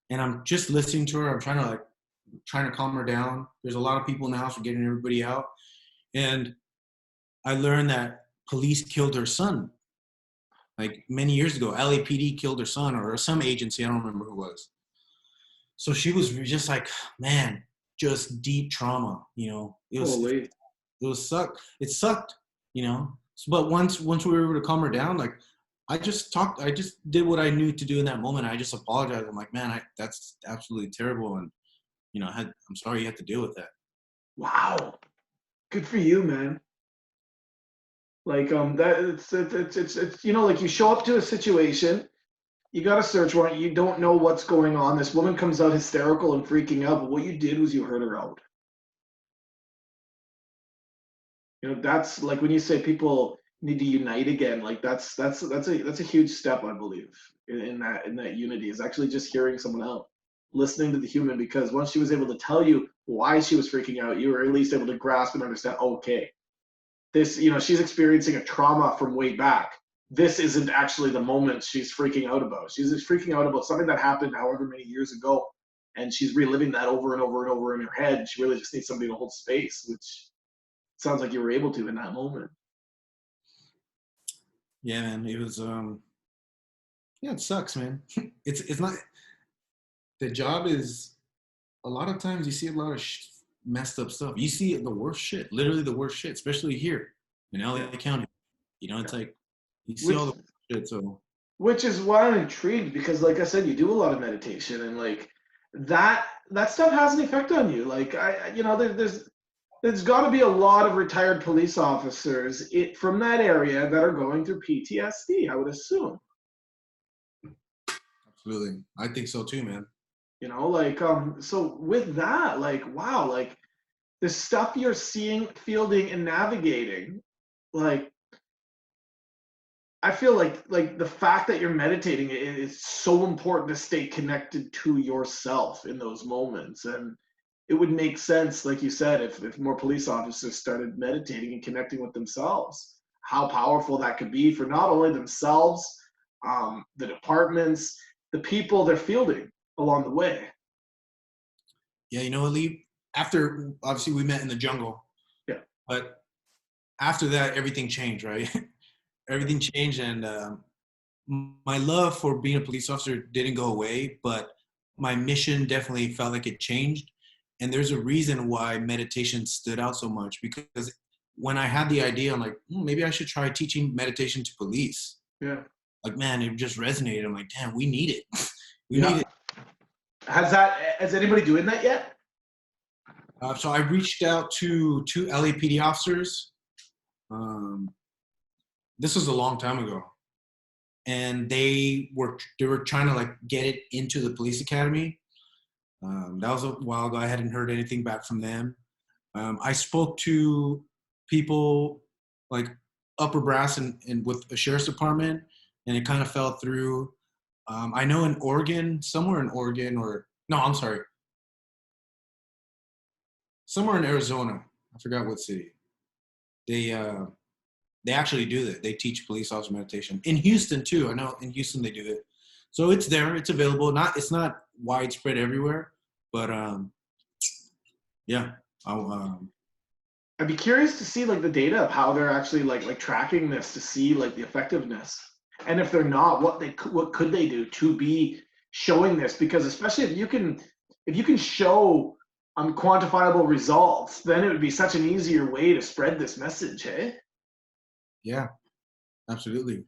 S2: And I'm just listening to her. I'm trying to calm her down. There's a lot of people in the house. We're getting everybody out. And I learned that police killed her son, like many years ago. LAPD killed her son, or some agency. I don't remember who it was. So she was just like, man, just deep trauma. It was
S1: Holy.
S2: it sucked. But once we were able to calm her down, like, I just did what I knew to do in that moment. I just apologized. I'm like, man, that's absolutely terrible, and I'm sorry you had to deal with that.
S1: Wow. Good for you, man. Like that it's like you show up to a situation, you got a search warrant, you don't know what's going on. This woman comes out hysterical and freaking out, but what you did was you heard her out. That's like when you say people need to unite again, like that's a huge step, I believe, in that unity, is actually just hearing someone out, listening to the human, because once she was able to tell you why she was freaking out, you were at least able to grasp and understand, okay, this, she's experiencing a trauma from way back. This isn't actually the moment she's freaking out about. She's freaking out about something that happened however many years ago, and she's reliving that over and over and over in her head. She really just needs somebody to hold space, which sounds like you were able to in that moment.
S2: Yeah, man. It was yeah, it sucks, man. It's not, the job is, a lot of times you see a lot of messed up stuff. You see the worst shit, literally the worst shit, especially here in LA County. It's like, you see
S1: Which
S2: all the shit. So
S1: which is why I'm intrigued, because like I said, you do a lot of meditation, and like that stuff has an effect on you. Like there's there's got to be a lot of retired police officers from that area that are going through PTSD, I would assume.
S2: Absolutely. I think so too, man.
S1: Like, so with that, like, wow, like the stuff you're seeing, fielding, and navigating, like, I feel like the fact that you're meditating is so important to stay connected to yourself in those moments. And it would make sense, like you said, if more police officers started meditating and connecting with themselves, how powerful that could be for not only themselves, the departments, the people they're fielding along the way.
S2: Yeah, you know what, Lee? After obviously we met in the jungle,
S1: Yeah.
S2: but after that everything changed, right? Everything changed, and my love for being a police officer didn't go away, but my mission definitely felt like it changed. And there's a reason why meditation stood out so much, because when I had the idea, I'm like, maybe I should try teaching meditation to police.
S1: Yeah.
S2: Like, man, it just resonated. I'm like, damn, we need it. We need
S1: Yeah.
S2: it.
S1: Has anybody doing that yet?
S2: So I reached out to two LAPD officers. Um, this was a long time ago, and they were trying to like get it into the police academy. That was a while ago. I hadn't heard anything back from them. I spoke to people like upper brass and with the sheriff's department, and it kind of fell through. I know in Oregon, somewhere in Oregon, or no, I'm sorry, somewhere in Arizona. I forgot what city. They uh, they actually do that. They teach police officer meditation in Houston too. I know in Houston they do it. So it's there. It's available. It's not widespread everywhere, but yeah. I'll,
S1: I'd be curious to see like the data of how they're actually like tracking this to see like the effectiveness, and if they're not, what could they do to be showing this? Because especially if you can show quantifiable results, then it would be such an easier way to spread this message. Hey,
S2: yeah, absolutely.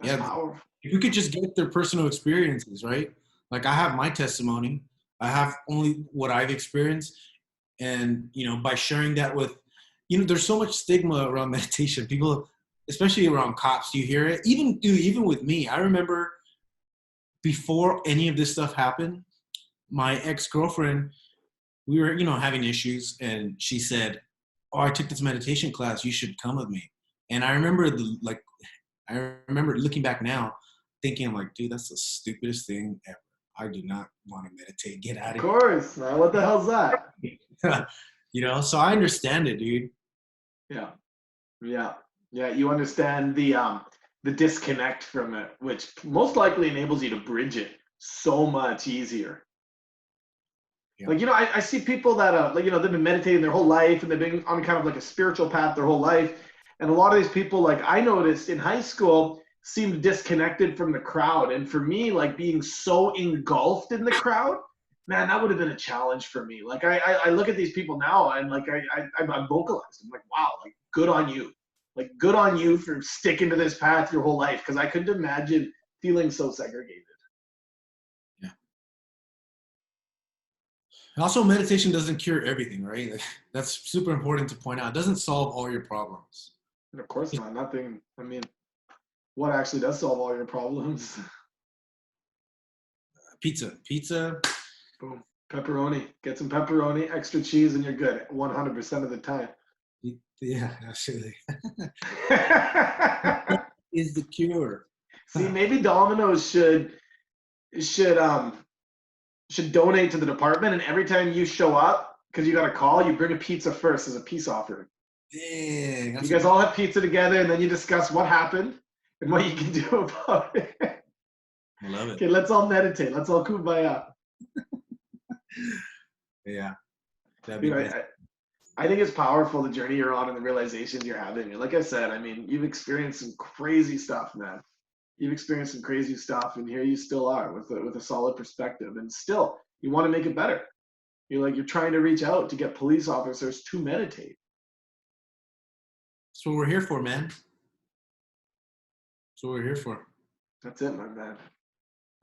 S1: that's
S2: Yeah,
S1: powerful.
S2: if we could just get their personal experiences, right? Like I have my testimony. I have only what I've experienced, and by sharing that with, there's so much stigma around meditation. People, especially around cops, you hear it. Even with me, I remember before any of this stuff happened, my ex-girlfriend, we were having issues, and she said, "Oh, I took this meditation class. You should come with me." And I remember I remember looking back now, thinking, I'm like, dude, that's the stupidest thing ever. I do not want to meditate. Get
S1: Of
S2: out of
S1: course, man. What the hell's that?
S2: here. So I understand it, dude.
S1: Yeah, yeah, yeah. You understand the disconnect from it, which most likely enables you to bridge it so much easier.
S2: Yeah.
S1: Like, I see people that like, they've been meditating their whole life and they've been on kind of like a spiritual path their whole life. And a lot of these people, like I noticed in high school, seemed disconnected from the crowd. And for me, like being so engulfed in the crowd, man, that would have been a challenge for me. Like I look at these people now and like I'm vocalized. I'm like, wow, like good on you. Like good on you for sticking to this path your whole life. Cause I couldn't imagine feeling so segregated.
S2: Yeah. And also, meditation doesn't cure everything, right? Like, that's super important to point out. It doesn't solve all your problems.
S1: And of course not. Nothing. I mean, what actually does solve all your problems?
S2: Pizza.
S1: Boom. Pepperoni. Get some pepperoni, extra cheese, and you're good 100% of the time.
S2: Yeah, absolutely. Is the cure.
S1: See, maybe Domino's should should donate to the department, and every time you show up, because you got a call, you bring a pizza first as a peace offering.
S2: Dang,
S1: You guys all have pizza together, and then you discuss what happened and what you can do about it.
S2: I love it.
S1: Okay, let's all meditate. Let's all kumbaya.
S2: Yeah, that'd be
S1: Dude,
S2: best.
S1: I think it's powerful the journey you're on and the realizations you're having. And like I said, I mean, you've experienced some crazy stuff, man. You've experienced some crazy stuff, and here you still are with a solid perspective, and still you want to make it better. You're trying to reach out to get police officers to meditate.
S2: That's what we're here for, man. That's what we're here for.
S1: That's it, my man.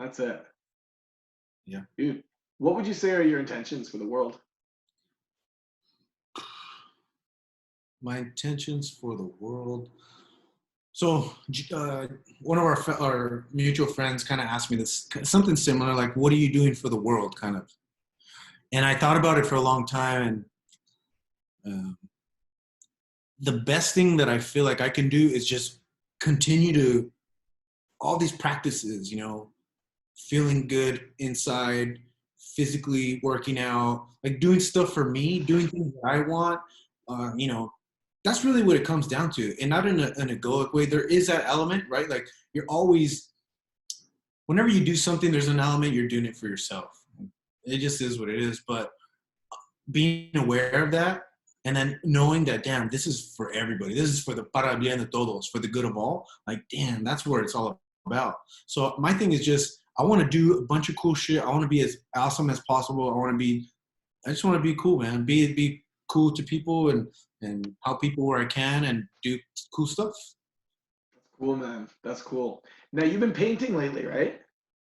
S1: That's it.
S2: Yeah.
S1: Dude, what would you say are your intentions for the world?
S2: My intentions for the world. So one of our mutual friends kind of asked me this something similar, like, "What are you doing for the world?" Kind of. And I thought about it for a long time, and the best thing that I feel like I can do is just continue to all these practices, feeling good inside, physically working out, like doing stuff for me, doing things that I want. Uh, you know, that's really what it comes down to, and not in an egoic way. There is that element, right? Like you're always, whenever you do something, there's an element you're doing it for yourself. It just is what it is. But being aware of that, and then knowing that, damn, this is for everybody. This is for the para bien de todos, for the good of all. Like, damn, that's where it's all about. So my thing is just, I want to do a bunch of cool shit. I want to be as awesome as possible. I just want to be cool, man. Be cool to people and help people where I can and do cool stuff.
S1: Cool, man. That's cool. Now you've been painting lately, right?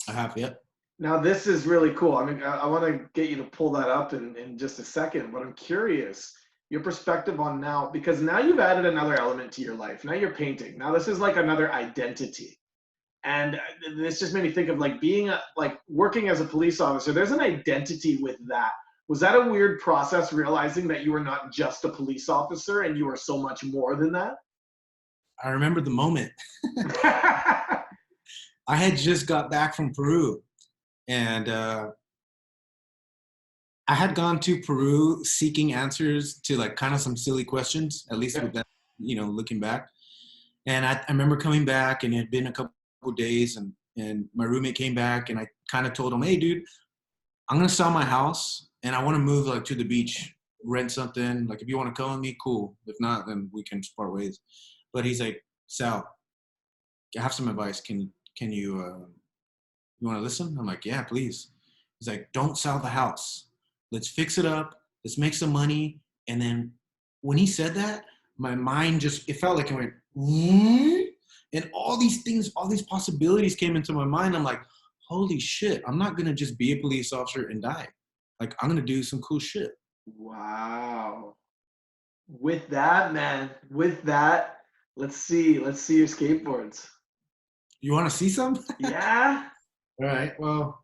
S2: I have, yeah.
S1: Now this is really cool. I mean, I want to get you to pull that up in just a second, but I'm curious your perspective on now, because now you've added another element to your life. Now you're painting. Now this is like another identity. And this just made me think of like being like working as a police officer. There's an identity with that. Was that a weird process realizing that you were not just a police officer and you were so much more than that?
S2: I remember the moment. I had just got back from Peru, and I had gone to Peru seeking answers to like kind of some silly questions, at least
S1: Yeah.
S2: with that, looking back. And I remember coming back, and it had been a couple of days, and my roommate came back, and I kind of told him, "Hey, dude, I'm gonna sell my house, and I want to move like to the beach, rent something. Like, if you want to come with me, cool. If not, then we can part ways." But he's like, "Sal, I have some advice. Can you want to listen?" I'm like, "Yeah, please." He's like, "Don't sell the house. Let's fix it up. Let's make some money." And then when he said that, my mind just, it felt like it went, "What?" And all these things, all these possibilities came into my mind. I'm like, holy shit, I'm not going to just be a police officer and die. Like, I'm going to do some cool shit.
S1: Wow. With that, man, with that, let's see your skateboards.
S2: You want to see some?
S1: Yeah.
S2: All right. Well,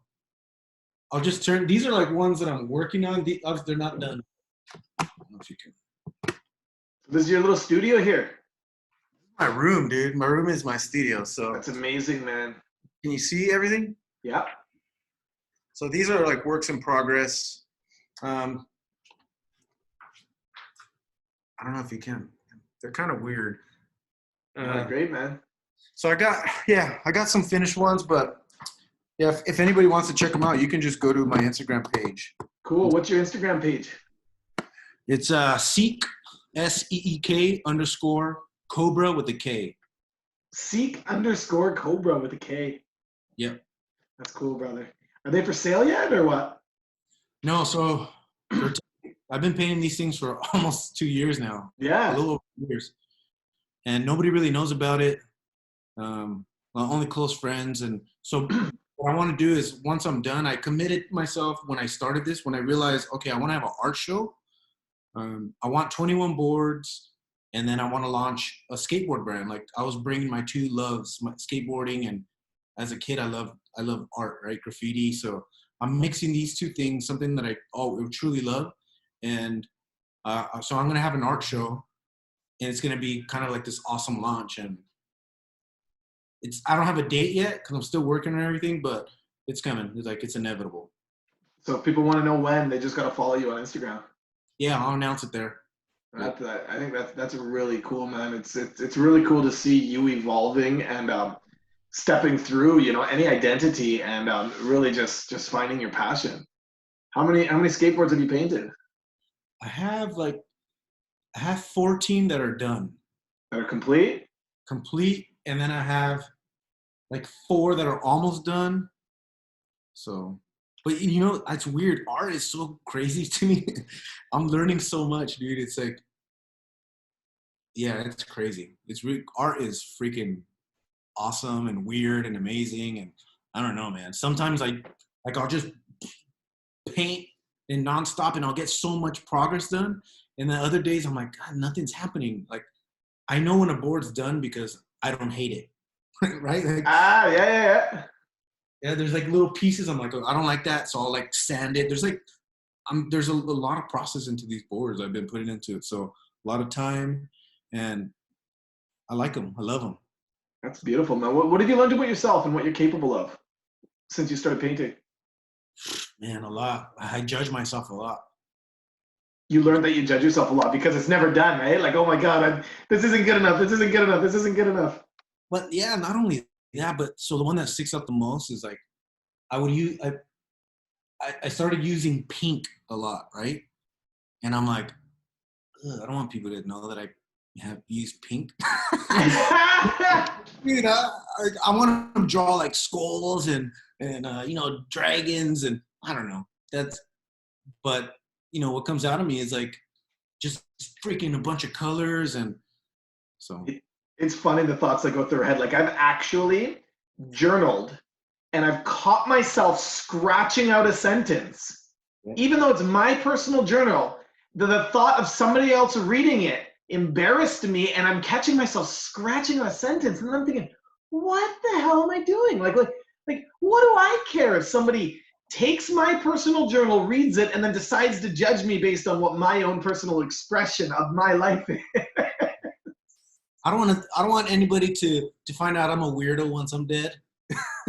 S2: I'll just turn, these are like ones that I'm working on. They're not done. I don't know if you can.
S1: This is your little studio here.
S2: My room, dude. My room is my studio. So
S1: That's amazing, man.
S2: can you see everything?
S1: Yeah.
S2: So these are like works in progress. Um, I don't know if you can. They're kind of weird.
S1: Great, man.
S2: So I got some finished ones, but yeah, if anybody wants to check them out, you can just go to my Instagram page.
S1: Cool. What's your Instagram page?
S2: It's Seek, SEEK _ Cobra with a K.
S1: Seek _ Cobra with a K.
S2: Yep.
S1: That's cool, brother. Are they for sale yet or what?
S2: No, so I've been painting these things for almost 2 years now. A
S1: Yeah.
S2: little over 2 years. And nobody really knows about it. Only close friends. And so what I want to do is, once I'm done, I committed myself when I started this, when I realized, okay, I want to have an art show. I want 21 boards, and then I want to launch a skateboard brand. Like, I was bringing my two loves, my skateboarding, and as a kid, I love art, right? Graffiti. So I'm mixing these two things, something that I truly love. And so I'm going to have an art show, and it's going to be kind of like this awesome launch. And I don't have a date yet because I'm still working on everything, but it's coming. It's inevitable.
S1: So if people want to know when, they just got to follow you on Instagram.
S2: Yeah, I'll announce it there.
S1: I think that's really cool, man. It's really cool to see you evolving and stepping through, any identity and really just finding your passion. How many skateboards have you painted
S2: I have 14 that are done,
S1: that are complete?
S2: complete, and then I have like 4 that are almost done. So, but it's weird. Art is so crazy to me. I'm learning so much, dude. It's like, yeah, it's crazy. Art is freaking awesome and weird and amazing. And I don't know, man. Sometimes I'll just paint and nonstop, and I'll get so much progress done. And then other days I'm like, God, nothing's happening. Like I know when a board's done because I don't hate it, right? Like,
S1: Ah, yeah.
S2: yeah, there's like little pieces. I'm like, oh, I don't like that, so I'll like sand it. There's like, there's a lot of process into these boards I've been putting into it. So a lot of time, and I like them. I love them.
S1: That's beautiful, man. What have you learned about yourself and what you're capable of since you started painting?
S2: Man, a lot. I judge myself a lot.
S1: You learned that you judge yourself a lot because it's never done, right? Like, oh my God, this isn't good enough. This isn't good enough. This isn't good enough.
S2: But yeah, not only that, but so the one that sticks out the most is like I would use. I started using pink a lot, right? And I'm like, I don't want people to know that I have used pink. You know, I want to draw like skulls and you know, dragons, and I don't know. But you know, what comes out of me is like just freaking a bunch of colors, and so.
S1: It's funny the thoughts that go through her head. Like, I've actually journaled and I've caught myself scratching out a sentence, even though it's my personal journal. The thought of somebody else reading it embarrassed me, and I'm catching myself scratching out a sentence, and I'm thinking, what the hell am I doing? Like, what do I care if somebody takes my personal journal, reads it, and then decides to judge me based on what my own personal expression of my life is?
S2: I don't want anybody to find out I'm a weirdo once I'm dead.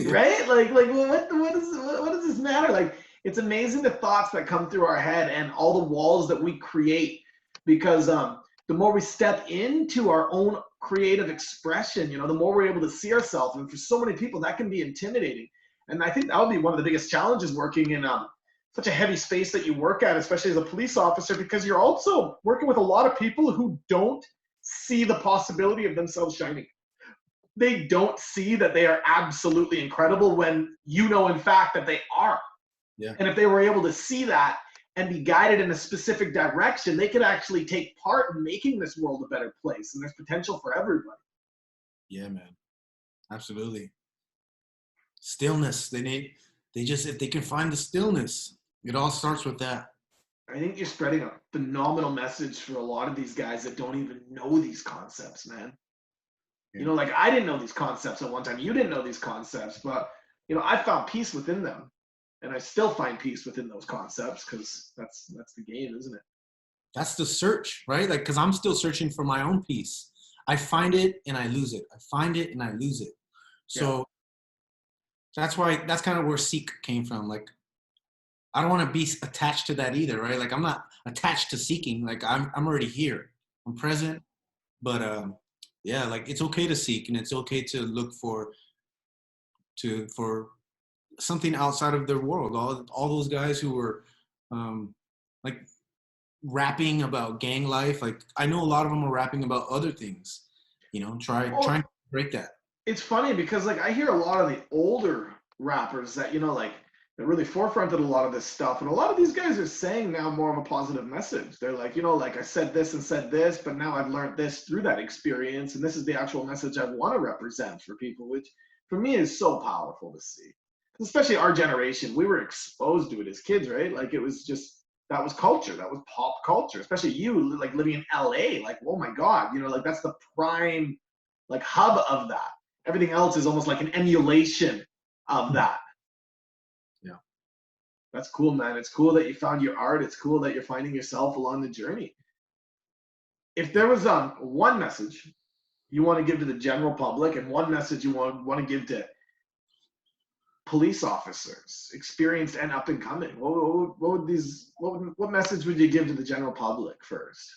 S1: Right? Like what does this matter? Like, it's amazing the thoughts that come through our head and all the walls that we create, because the more we step into our own creative expression, you know, the more we're able to see ourselves. And for so many people, that can be intimidating. And I think that would be one of the biggest challenges working in such a heavy space that you work at, especially as a police officer, because you're also working with a lot of people who don't see the possibility of themselves shining. They don't see that they are absolutely incredible when you know, in fact, that they are.
S2: Yeah.
S1: And if they were able to see that and be guided in a specific direction, they could actually take part in making this world a better place. And there's potential for everybody.
S2: Yeah, man. Absolutely. Stillness. If they can find the stillness, it all starts with that.
S1: I think you're spreading a phenomenal message for a lot of these guys that don't even know these concepts, man. You know, like, I didn't know these concepts at one time. You didn't know these concepts, but, you know, I found peace within them. And I still find peace within those concepts, because that's the game, isn't it?
S2: That's the search, right? Like, because I'm still searching for my own peace. I find it and I lose it. I find it and I lose it. So that's kind of where Seek came from. Like, I don't want to be attached to that either, right? Like, I'm not attached to seeking. Like, I'm already here. I'm present. But yeah, like, it's okay to seek, and it's okay to look for something outside of their world. All those guys who were like rapping about gang life, like, I know a lot of them are rapping about other things, you know, trying to break that.
S1: It's funny because, like, I hear a lot of the older rappers that, you know, like, they're really forefronted a lot of this stuff. And a lot of these guys are saying now more of a positive message. They're like, you know, like, I said this and said this, but now I've learned this through that experience. And this is the actual message I want to represent for people, which for me is so powerful to see. Especially our generation, we were exposed to it as kids, right? Like, it was just, that was culture. That was pop culture. Especially you, like, living in LA, like, oh my God, you know, like, that's the prime, like, hub of that. Everything else is almost like an emulation of that.
S2: Yeah.
S1: That's cool, man. It's cool that you found your art. It's cool that you're finding yourself along the journey. If there was one message you want to give to the general public, and one message you want to give to police officers, experienced and up and coming, what message would you give to the general public first?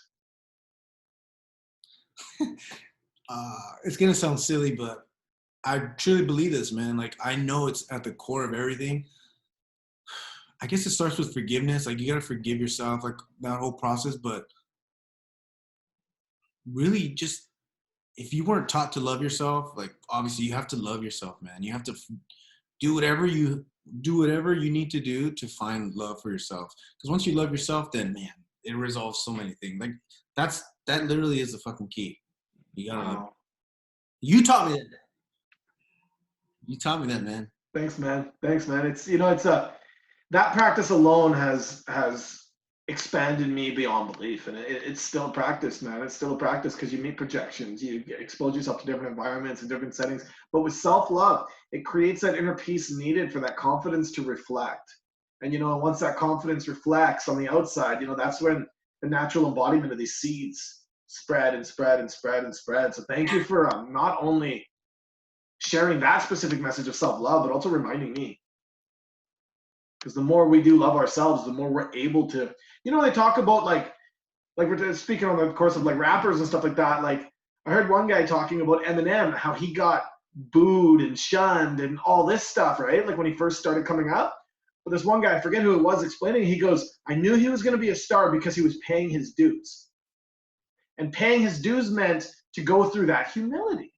S2: It's gonna sound silly, but I truly believe this, man. Like, I know it's at the core of everything. I guess it starts with forgiveness. Like, you gotta forgive yourself, like, that whole process. But really, just, if you weren't taught to love yourself, like, obviously you have to love yourself, man. You have to do whatever you need to do to find love for yourself. Because once you love yourself, then, man, it resolves so many things. Like, that literally is the fucking key. You gotta love. You taught me that. You taught me that, man.
S1: Thanks, man. It's, you know, it's that practice alone has expanded me beyond belief, and it's still a practice, man. It's still a practice because you meet projections, you expose yourself to different environments and different settings. But with self-love, it creates that inner peace needed for that confidence to reflect. And once that confidence reflects on the outside, that's when the natural embodiment of these seeds spread and spread and spread and spread. So thank you for not only sharing that specific message of self-love, but also reminding me. Because the more we do love ourselves, the more we're able to, they talk about like we're speaking on the course of like rappers and stuff like that. Like I heard one guy talking about Eminem, how he got booed and shunned and all this stuff, right? Like when he first started coming up. But this one guy, I forget who it was, explaining, he goes, I knew he was going to be a star because he was paying his dues. And paying his dues meant to go through that humility.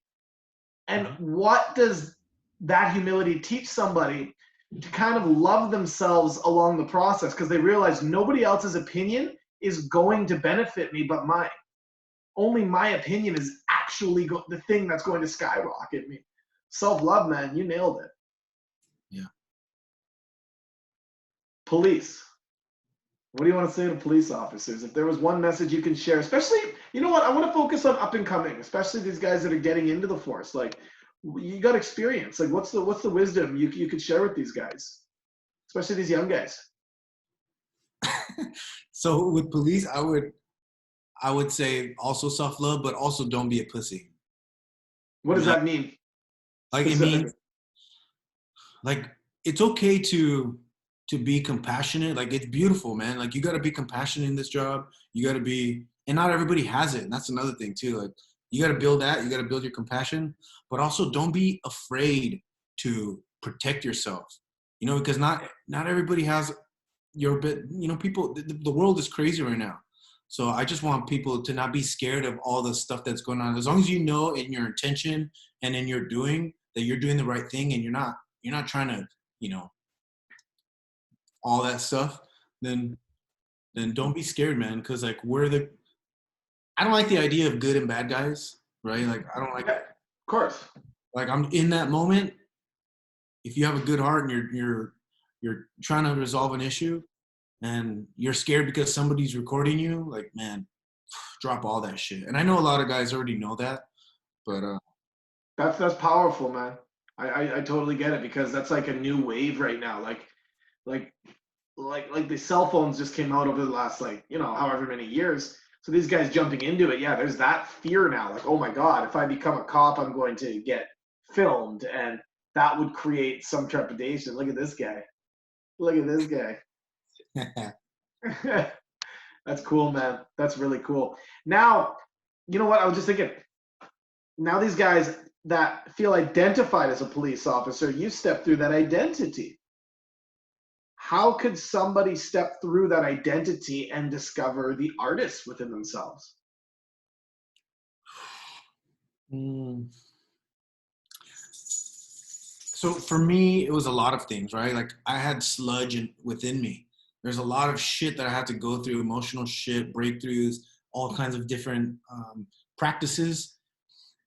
S1: And what does that humility teach somebody? To kind of love themselves along the process, because they realize nobody else's opinion is going to benefit me but mine. Only my opinion is actually the thing that's going to skyrocket me. Self-love, man, you nailed it.
S2: Yeah.
S1: Police. What do you want to say to police officers? If there was one message you can share, especially, you know what, I want to focus on up and coming, especially these guys that are getting into the force. Like, you got experience. Like, what's the wisdom you could share with these guys, especially these young guys?
S2: So with police, I would say also self-love, but also don't be a pussy.
S1: What does that mean?
S2: Like it means, like, it's okay to be compassionate. Like, it's beautiful, man. Like, you got to be compassionate in this job. You got to be, and not everybody has it. And that's another thing too. Like, you got to build that. You got to build your compassion, but also don't be afraid to protect yourself. Because not everybody has your bit. People. The world is crazy right now. So I just want people to not be scared of all the stuff that's going on. As long as you know in your intention and in your doing that you're doing the right thing, and you're not trying to, all that stuff, then don't be scared, man. Because like I don't like the idea of good and bad guys, right? Like I don't like.
S1: Yeah, of course.
S2: Like I'm in that moment. If you have a good heart and you're trying to resolve an issue, and you're scared because somebody's recording you, like, man, drop all that shit. And I know a lot of guys already know that, but
S1: that's powerful, man. I totally get it, because that's like a new wave right now. Like the cell phones just came out over the last, like, however many years. So these guys jumping into it, yeah, there's that fear now. Like, oh my God, if I become a cop, I'm going to get filmed, and that would create some trepidation. Look at this guy. Look at this guy. That's cool, man. That's really cool. Now, you know what? I was just thinking, now these guys that feel identified as a police officer, you step through that identity. How could somebody step through that identity and discover the artist within themselves?
S2: So for me, it was a lot of things, right? Like I had sludge within me. There's a lot of shit that I had to go through, emotional shit, breakthroughs, all kinds of different practices.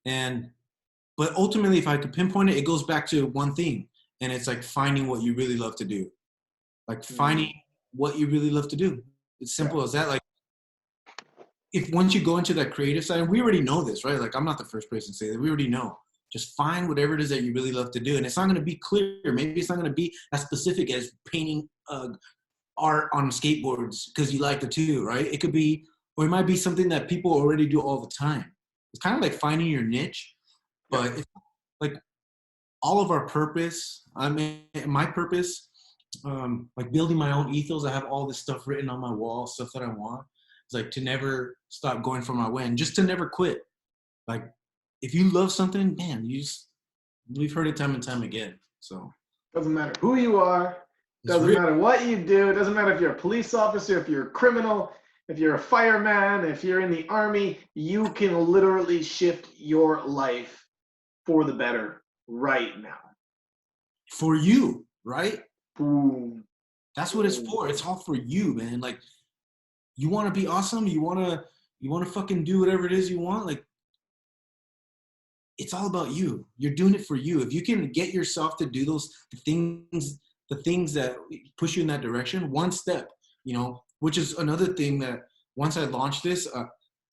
S2: But ultimately, if I could pinpoint it, it goes back to one thing. And it's like finding what you really love to do. Like finding what you really love to do. It's simple as that. Like, if once you go into that creative side, and we already know this, right? Like I'm not the first person to say that. We already know. Just find whatever it is that you really love to do. And it's not going to be clear. Maybe it's not going to be as specific as painting art on skateboards because you like it too, right? It could be, or it might be something that people already do all the time. It's kind of like finding your niche, but it's like all of our purpose. I mean, my purpose, like building my own ethos. I have all this stuff written on my wall, stuff that I want. It's like to never stop going for my way and just to never quit. Like if you love something, man, we've heard it time and time again. So
S1: doesn't matter who you are, doesn't matter what you do, it doesn't matter if you're a police officer, if you're a criminal, if you're a fireman, if you're in the army, you can literally shift your life for the better right now.
S2: For you, right?
S1: Boom.
S2: That's what it's for. It's all for you, man. Like you want to be awesome, you want to fucking do whatever it is you want, like it's all about you. You're doing it for you. If you can get yourself to do those things the things that push you in that direction, one step, you know, which is another thing that once I launched this,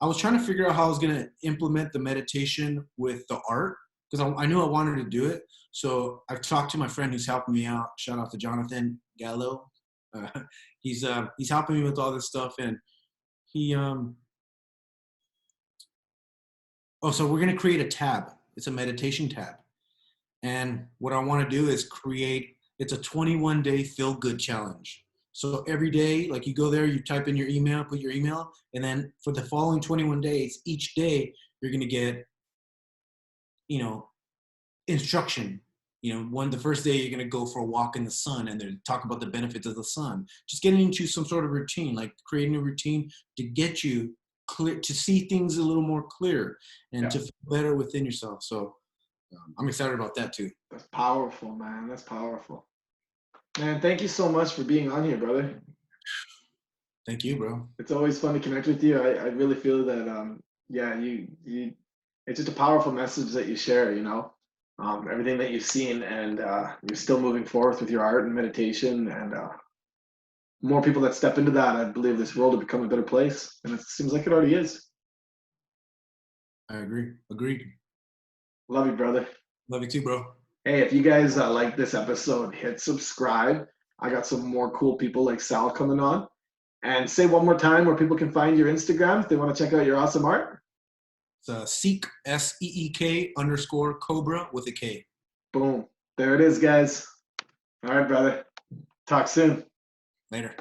S2: I was trying to figure out how I was going to implement the meditation with the art because I knew I wanted to do it. So I've talked to my friend who's helping me out. Shout out to Jonathan Gallo. Uh, he's helping me with all this stuff, and he so we're going to create a tab. It's a meditation tab. And what I want to do is it's a 21-day feel good challenge. So every day, like you go there, you type in your email, put your email, and then for the following 21 days, each day you're going to get, you know, instruction. You know, the first day you're going to go for a walk in the sun and then talk about the benefits of the sun. Just getting into some sort of routine, like creating a routine to get you clear, to see things a little more clear and to feel better within yourself. So I'm excited about that too.
S1: That's powerful, man. That's powerful. Man, thank you so much for being on here, brother.
S2: Thank you, bro.
S1: It's always fun to connect with you. I really feel that, you, it's just a powerful message that you share, you know, everything that you've seen, and you're still moving forward with your art and meditation, and more people that step into that, I believe this world will become a better place, and it seems like it already is.
S2: I agree. Agreed.
S1: Love you, brother.
S2: Love you too, bro.
S1: Hey, if you guys like this episode, hit subscribe. I got some more cool people like Sal coming on. And say one more time where people can find your Instagram if they want to check out your awesome art.
S2: It's Seek, SEEK_Cobra with a K.
S1: Boom. There it is, guys. All right, brother. Talk soon.
S2: Later.